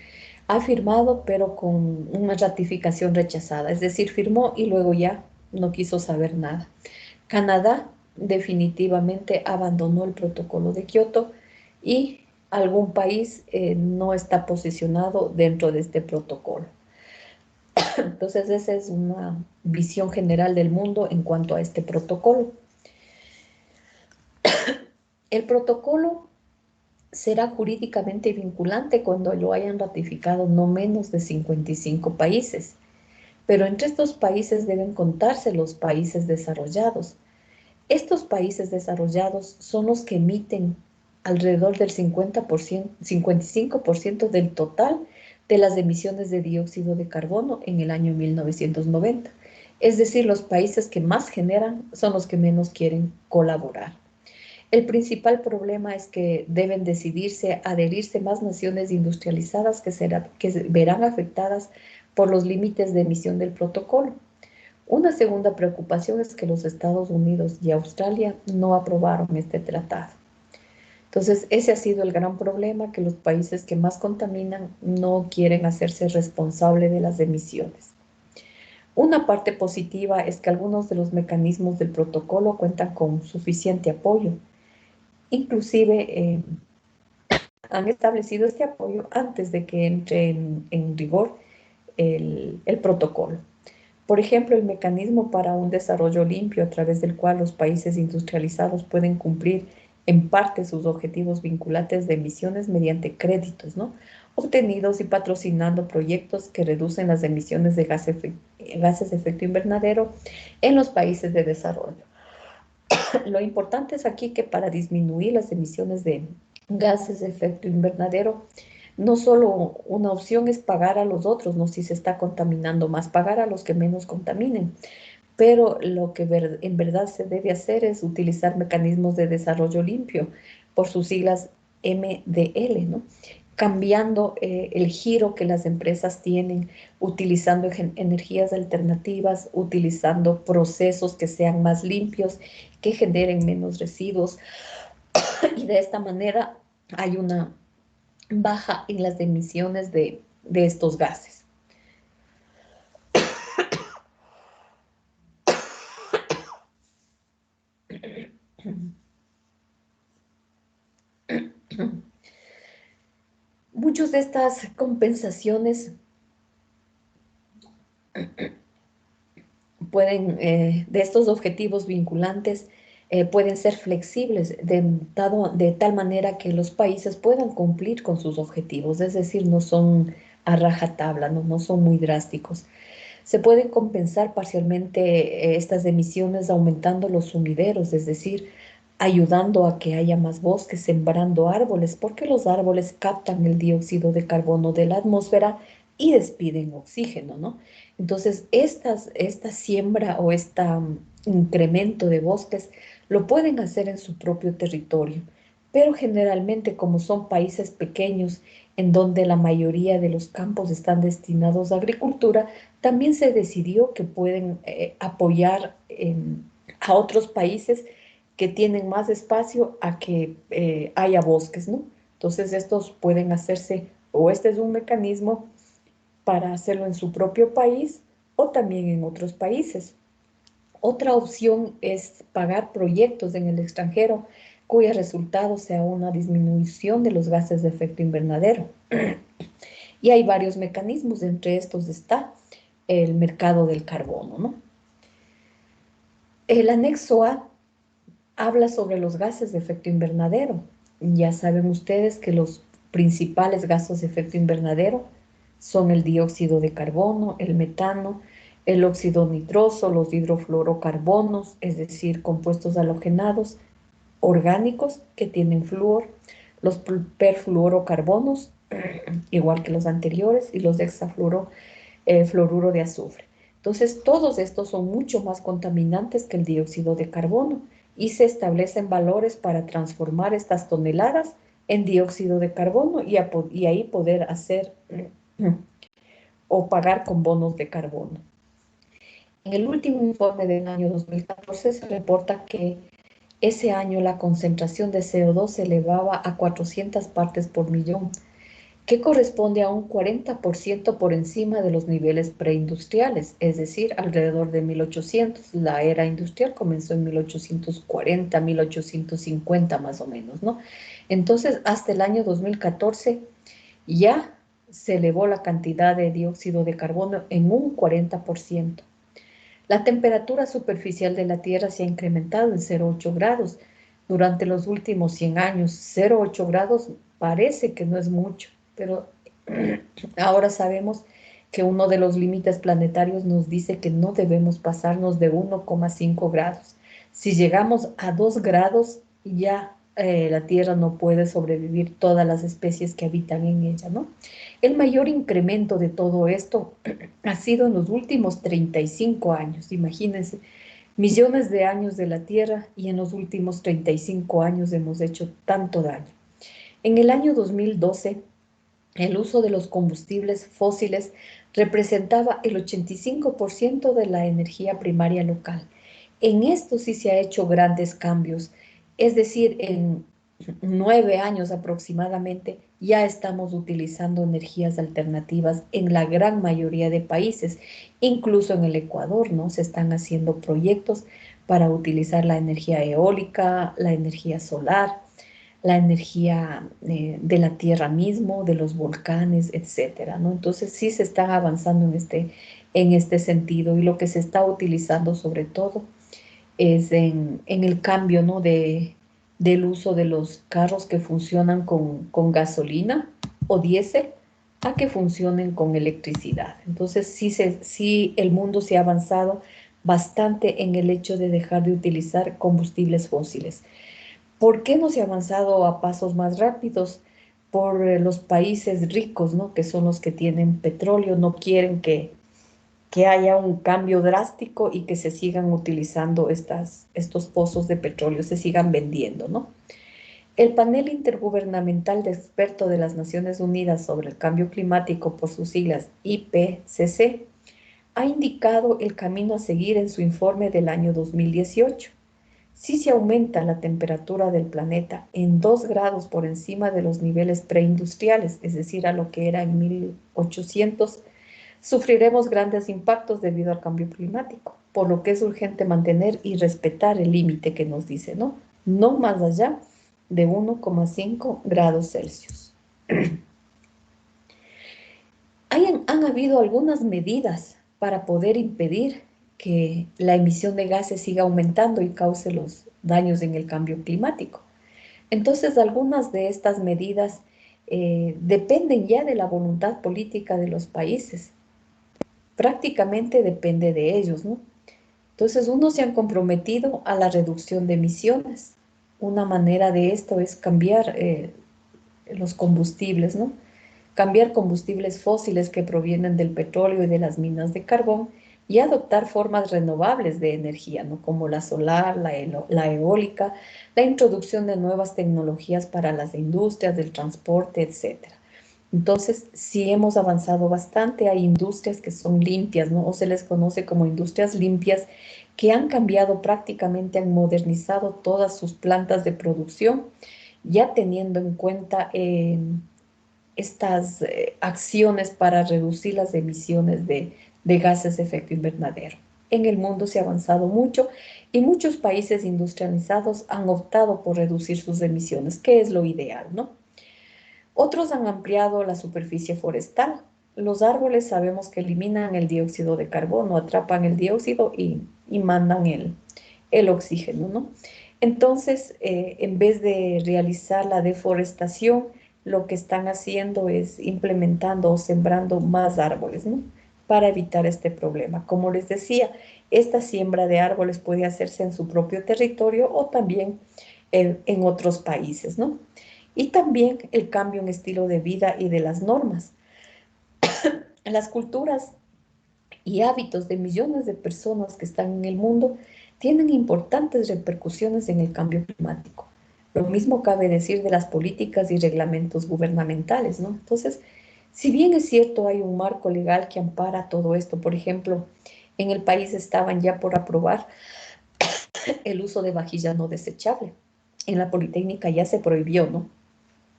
ha firmado, pero con una ratificación rechazada, es decir, firmó y luego ya no quiso saber nada. Canadá definitivamente abandonó el protocolo de Kioto y algún país no está posicionado dentro de este protocolo. Entonces, esa es una visión general del mundo en cuanto a este protocolo. El protocolo será jurídicamente vinculante cuando lo hayan ratificado no menos de 55 países, pero entre estos países deben contarse los países desarrollados. Estos países desarrollados son los que emiten alrededor del 55% del total de las emisiones de dióxido de carbono en el año 1990. Es decir, los países que más generan son los que menos quieren colaborar. El principal problema es que deben decidirse adherirse más naciones industrializadas que verán afectadas por los límites de emisión del protocolo. Una segunda preocupación es que los Estados Unidos y Australia no aprobaron este tratado. Entonces, ese ha sido el gran problema, que los países que más contaminan no quieren hacerse responsable de las emisiones. Una parte positiva es que algunos de los mecanismos del protocolo cuentan con suficiente apoyo. Inclusive han establecido este apoyo antes de que entre en rigor el protocolo. Por ejemplo, el mecanismo para un desarrollo limpio a través del cual los países industrializados pueden cumplir en parte sus objetivos vinculantes de emisiones mediante créditos, ¿no? Obtenidos y patrocinando proyectos que reducen las emisiones de gases de efecto invernadero en los países de desarrollo. Lo importante es aquí que para disminuir las emisiones de gases de efecto invernadero, no solo una opción es pagar a los otros, no si se está contaminando más, pagar a los que menos contaminen, pero lo que en verdad se debe hacer es utilizar mecanismos de desarrollo limpio, por sus siglas MDL, ¿no? Cambiando el giro que las empresas tienen, utilizando energías alternativas, utilizando procesos que sean más limpios, que generen menos residuos, y de esta manera hay una baja en las emisiones de estos gases. Muchas de estas compensaciones pueden, de estos objetivos vinculantes, pueden ser flexibles de tal manera que los países puedan cumplir con sus objetivos, es decir, no son a rajatabla, no son muy drásticos. Se pueden compensar parcialmente estas emisiones aumentando los sumideros, es decir, ayudando a que haya más bosques, sembrando árboles, porque los árboles captan el dióxido de carbono de la atmósfera y despiden oxígeno, ¿no? Entonces, esta siembra o este incremento de bosques lo pueden hacer en su propio territorio, pero generalmente como son países pequeños en donde la mayoría de los campos están destinados a agricultura, también se decidió que pueden apoyar a otros países que tienen más espacio a que haya bosques, ¿no? Entonces estos pueden hacerse, o este es un mecanismo para hacerlo en su propio país o también en otros países. Otra opción es pagar proyectos en el extranjero cuyo resultado sea una disminución de los gases de efecto invernadero. Y hay varios mecanismos, entre estos está el mercado del carbono, ¿no? El anexo A habla sobre los gases de efecto invernadero. Ya saben ustedes que los principales gases de efecto invernadero son el dióxido de carbono, el metano, el óxido nitroso, los hidrofluorocarbonos, es decir, compuestos halogenados orgánicos que tienen flúor, los perfluorocarbonos, igual que los anteriores, y los hexafluoruro de azufre. Entonces, todos estos son mucho más contaminantes que el dióxido de carbono y se establecen valores para transformar estas toneladas en dióxido de carbono y ahí poder hacer o pagar con bonos de carbono. En el último informe del año 2014 se reporta que ese año la concentración de CO2 se elevaba a 400 partes por millón, que corresponde a un 40% por encima de los niveles preindustriales, es decir, alrededor de 1800. La era industrial comenzó en 1840, 1850 más o menos, ¿no? Entonces, hasta el año 2014 ya se elevó la cantidad de dióxido de carbono en un 40%. La temperatura superficial de la Tierra se ha incrementado en 0,8 grados durante los últimos 100 años. 0,8 grados parece que no es mucho, pero ahora sabemos que uno de los límites planetarios nos dice que no debemos pasarnos de 1,5 grados. Si llegamos a 2 grados, ya la Tierra no puede sobrevivir todas las especies que habitan en ella, ¿no? El mayor incremento de todo esto ha sido en los últimos 35 años. Imagínense, millones de años de la Tierra y en los últimos 35 años hemos hecho tanto daño. En el año 2012, el uso de los combustibles fósiles representaba el 85% de la energía primaria local. En esto sí se ha hecho grandes cambios, es decir, en 9 años aproximadamente ya estamos utilizando energías alternativas en la gran mayoría de países, incluso en el Ecuador, ¿no? Se están haciendo proyectos para utilizar la energía eólica, la energía solar, la energía de la tierra mismo, de los volcanes, etcétera, ¿no? Entonces sí se está avanzando en este sentido y lo que se está utilizando sobre todo es en el cambio, ¿no? del uso de los carros que funcionan con gasolina o diésel a que funcionen con electricidad. Entonces sí el mundo se ha avanzado bastante en el hecho de dejar de utilizar combustibles fósiles. ¿Por qué no se ha avanzado a pasos más rápidos? Por los países ricos, ¿no? Que son los que tienen petróleo, no quieren que haya un cambio drástico y que se sigan utilizando estos pozos de petróleo, se sigan vendiendo, ¿no? El panel intergubernamental de expertos de las Naciones Unidas sobre el cambio climático, por sus siglas IPCC, ha indicado el camino a seguir en su informe del año 2018. Si se aumenta la temperatura del planeta en 2 grados por encima de los niveles preindustriales, es decir, a lo que era en 1800, sufriremos grandes impactos debido al cambio climático, por lo que es urgente mantener y respetar el límite que nos dice, ¿no? No más allá de 1,5 grados Celsius. Han habido algunas medidas para poder impedir que la emisión de gases siga aumentando y cause los daños en el cambio climático. Entonces, algunas de estas medidas dependen ya de la voluntad política de los países. Prácticamente depende de ellos, ¿no? Entonces, unos se han comprometido a la reducción de emisiones. Una manera de esto es cambiar los combustibles, ¿no? Cambiar combustibles fósiles que provienen del petróleo y de las minas de carbón y adoptar formas renovables de energía, ¿no? Como la solar, la eólica, la introducción de nuevas tecnologías para las industrias, del transporte, etc. Entonces, sí hemos avanzado bastante. Hay industrias que son limpias, ¿no? O se les conoce como industrias limpias, que han cambiado prácticamente, han modernizado todas sus plantas de producción, ya teniendo en cuenta estas acciones para reducir las emisiones de gases de efecto invernadero. En el mundo se ha avanzado mucho y muchos países industrializados han optado por reducir sus emisiones, que es lo ideal, ¿no? Otros han ampliado la superficie forestal. Los árboles sabemos que eliminan el dióxido de carbono, atrapan el dióxido y mandan el oxígeno, ¿no? Entonces, en vez de realizar la deforestación, lo que están haciendo es implementando o sembrando más árboles, ¿no? Para evitar este problema. Como les decía, esta siembra de árboles puede hacerse en su propio territorio o también en otros países, ¿no? Y también el cambio en estilo de vida y de las normas. Las culturas y hábitos de millones de personas que están en el mundo tienen importantes repercusiones en el cambio climático. Lo mismo cabe decir de las políticas y reglamentos gubernamentales, ¿no? Entonces, si bien es cierto, hay un marco legal que ampara todo esto, por ejemplo, en el país estaban ya por aprobar el uso de vajilla no desechable. En la Politécnica ya se prohibió, ¿no?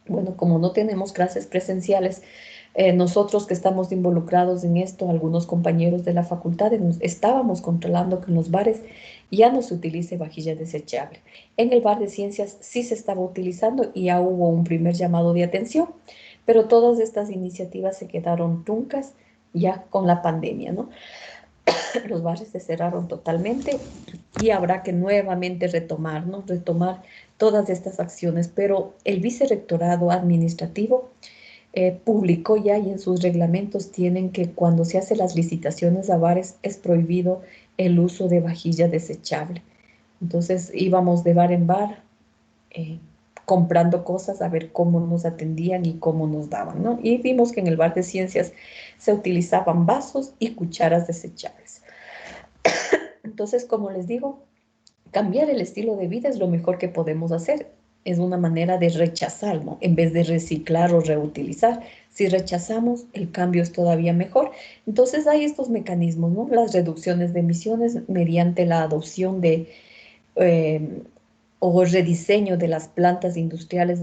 Bueno, como no tenemos clases presenciales, nosotros que estamos involucrados en esto, algunos compañeros de la facultad, estábamos controlando que en los bares ya no se utilice vajilla desechable. En el bar de ciencias sí se estaba utilizando y ya hubo un primer llamado de atención, pero todas estas iniciativas se quedaron truncas ya con la pandemia, ¿no? Los bares se cerraron totalmente y habrá que nuevamente retomar, ¿no? Retomar todas estas acciones, pero el vicerrectorado administrativo publicó ya y en sus reglamentos tienen que cuando se hacen las licitaciones a bares es prohibido el uso de vajilla desechable. Entonces íbamos de bar en bar comprando cosas a ver cómo nos atendían y cómo nos daban, ¿no? Y vimos que en el bar de ciencias se utilizaban vasos y cucharas desechables. Entonces, como les digo, cambiar el estilo de vida es lo mejor que podemos hacer. Es una manera de rechazar, ¿no? En vez de reciclar o reutilizar. Si rechazamos, el cambio es todavía mejor. Entonces hay estos mecanismos, ¿no? Las reducciones de emisiones mediante la adopción de o rediseño de las plantas industriales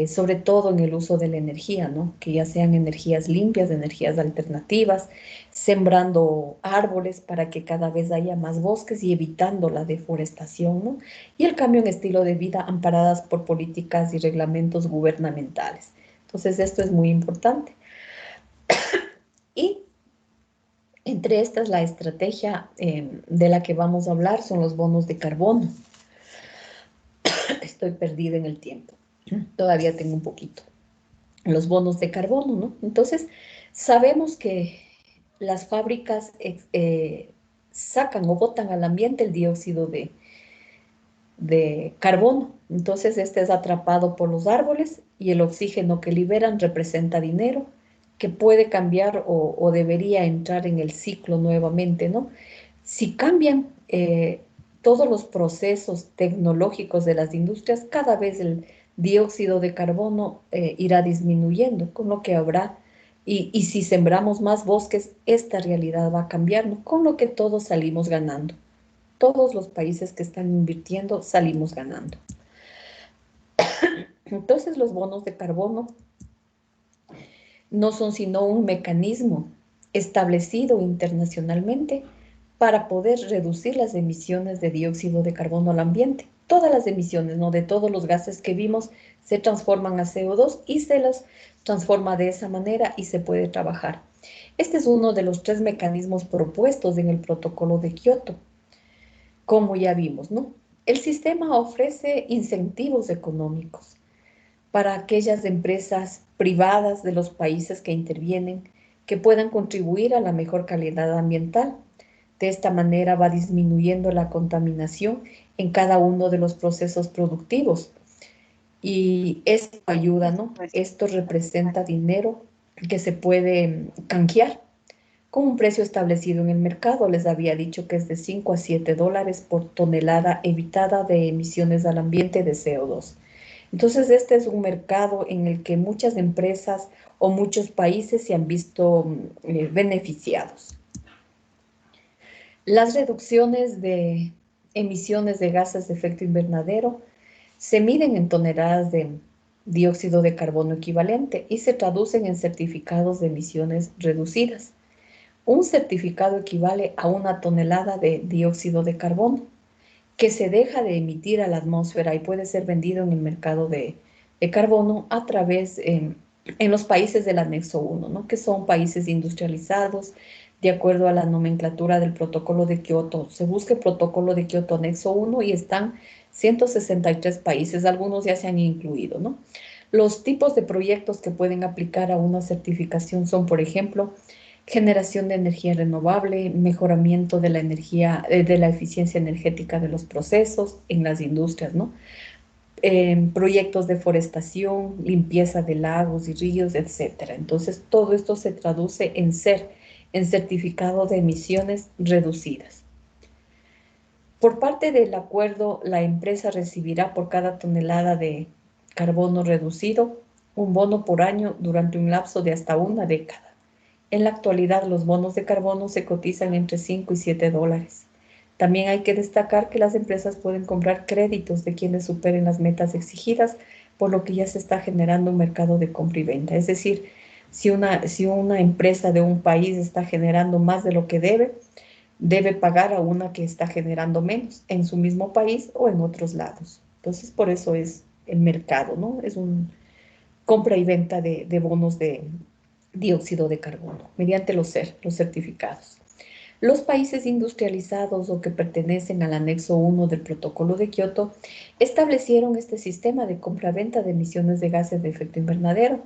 sobre todo en el uso de la energía, ¿no? Que ya sean energías limpias, energías alternativas, sembrando árboles para que cada vez haya más bosques y evitando la deforestación, ¿no? Y el cambio en estilo de vida amparadas por políticas y reglamentos gubernamentales. Entonces, esto es muy importante. Y entre estas, la estrategia de la que vamos a hablar son los bonos de carbono. Estoy perdida en el tiempo. Todavía tengo un poquito. Los bonos de carbono, ¿no? Entonces, sabemos que las fábricas sacan o botan al ambiente el dióxido de carbono. Entonces, este es atrapado por los árboles y el oxígeno que liberan representa dinero que puede cambiar o debería entrar en el ciclo nuevamente, ¿no? Si cambian todos los procesos tecnológicos de las industrias, cada vez el dióxido de carbono irá disminuyendo, con lo que habrá, y si sembramos más bosques, esta realidad va a cambiar, ¿no? Con lo que todos salimos ganando. Todos los países que están invirtiendo salimos ganando. Entonces los bonos de carbono no son sino un mecanismo establecido internacionalmente para poder reducir las emisiones de dióxido de carbono al ambiente. Todas las emisiones, ¿no? De todos los gases que vimos se transforman a CO2 y se los transforma de esa manera y se puede trabajar. Este es uno de los 3 mecanismos propuestos en el protocolo de Kioto, como ya vimos, ¿no? El sistema ofrece incentivos económicos para aquellas empresas privadas de los países que intervienen que puedan contribuir a la mejor calidad ambiental. De esta manera va disminuyendo la contaminación en cada uno de los procesos productivos. Y esto ayuda, ¿no? Esto representa dinero que se puede canjear con un precio establecido en el mercado. Les había dicho que es de 5 a 7 dólares por tonelada evitada de emisiones al ambiente de CO2. Entonces, este es un mercado en el que muchas empresas o muchos países se han visto beneficiados. Las reducciones de emisiones de gases de efecto invernadero se miden en toneladas de dióxido de carbono equivalente y se traducen en certificados de emisiones reducidas. Un certificado equivale a una tonelada de dióxido de carbono que se deja de emitir a la atmósfera y puede ser vendido en el mercado de carbono a través en los países del anexo 1, ¿no? Que son países industrializados de acuerdo a la nomenclatura del protocolo de Kioto. Se busca el protocolo de Kioto anexo 1 y están 163 países, algunos ya se han incluido, ¿no? Los tipos de proyectos que pueden aplicar a una certificación son, por ejemplo, generación de energía renovable, mejoramiento de la energía, de la eficiencia energética de los procesos en las industrias, ¿no? Proyectos de forestación, limpieza de lagos y ríos, etcétera. Entonces, todo esto se traduce en certificado de emisiones reducidas. Por parte del acuerdo, la empresa recibirá por cada tonelada de carbono reducido un bono por año durante un lapso de hasta una década. En la actualidad, los bonos de carbono se cotizan entre 5 y 7 dólares. También hay que destacar que las empresas pueden comprar créditos de quienes superen las metas exigidas, por lo que ya se está generando un mercado de compra y venta. Es decir, si una empresa de un país está generando más de lo que debe pagar a una que está generando menos en su mismo país o en otros lados. Entonces, por eso es el mercado, ¿no? Es un compra y venta de bonos de dióxido de carbono mediante los certificados. Los países industrializados o que pertenecen al anexo 1 del protocolo de Kioto establecieron este sistema de compra-venta de emisiones de gases de efecto invernadero,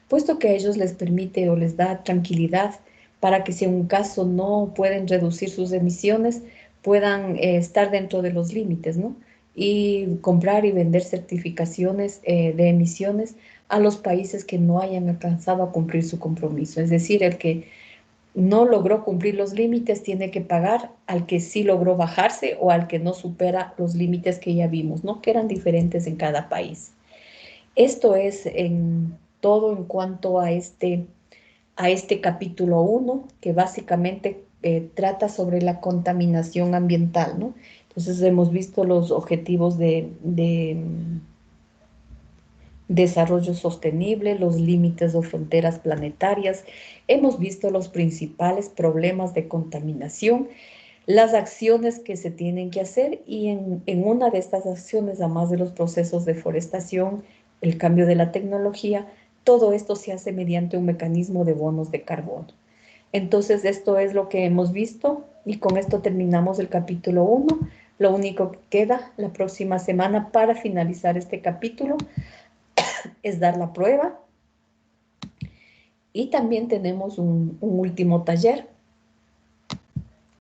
puesto que a ellos les permite o les da tranquilidad para que si en un caso no pueden reducir sus emisiones, puedan estar dentro de los límites, ¿no? Y comprar y vender certificaciones de emisiones a los países que no hayan alcanzado a cumplir su compromiso. Es decir, el que no logró cumplir los límites tiene que pagar al que sí logró bajarse o al que no supera los límites que ya vimos, ¿no? Que eran diferentes en cada país. Esto es en todo en cuanto a este capítulo 1, que básicamente trata sobre la contaminación ambiental, ¿no? Entonces hemos visto los objetivos de desarrollo sostenible, los límites o fronteras planetarias. Hemos visto los principales problemas de contaminación, las acciones que se tienen que hacer y en una de estas acciones, además de los procesos de forestación, el cambio de la tecnología, todo esto se hace mediante un mecanismo de bonos de carbono. Entonces, esto es lo que hemos visto y con esto terminamos el capítulo 1. Lo único que queda la próxima semana para finalizar este capítulo es dar la prueba y también tenemos un último taller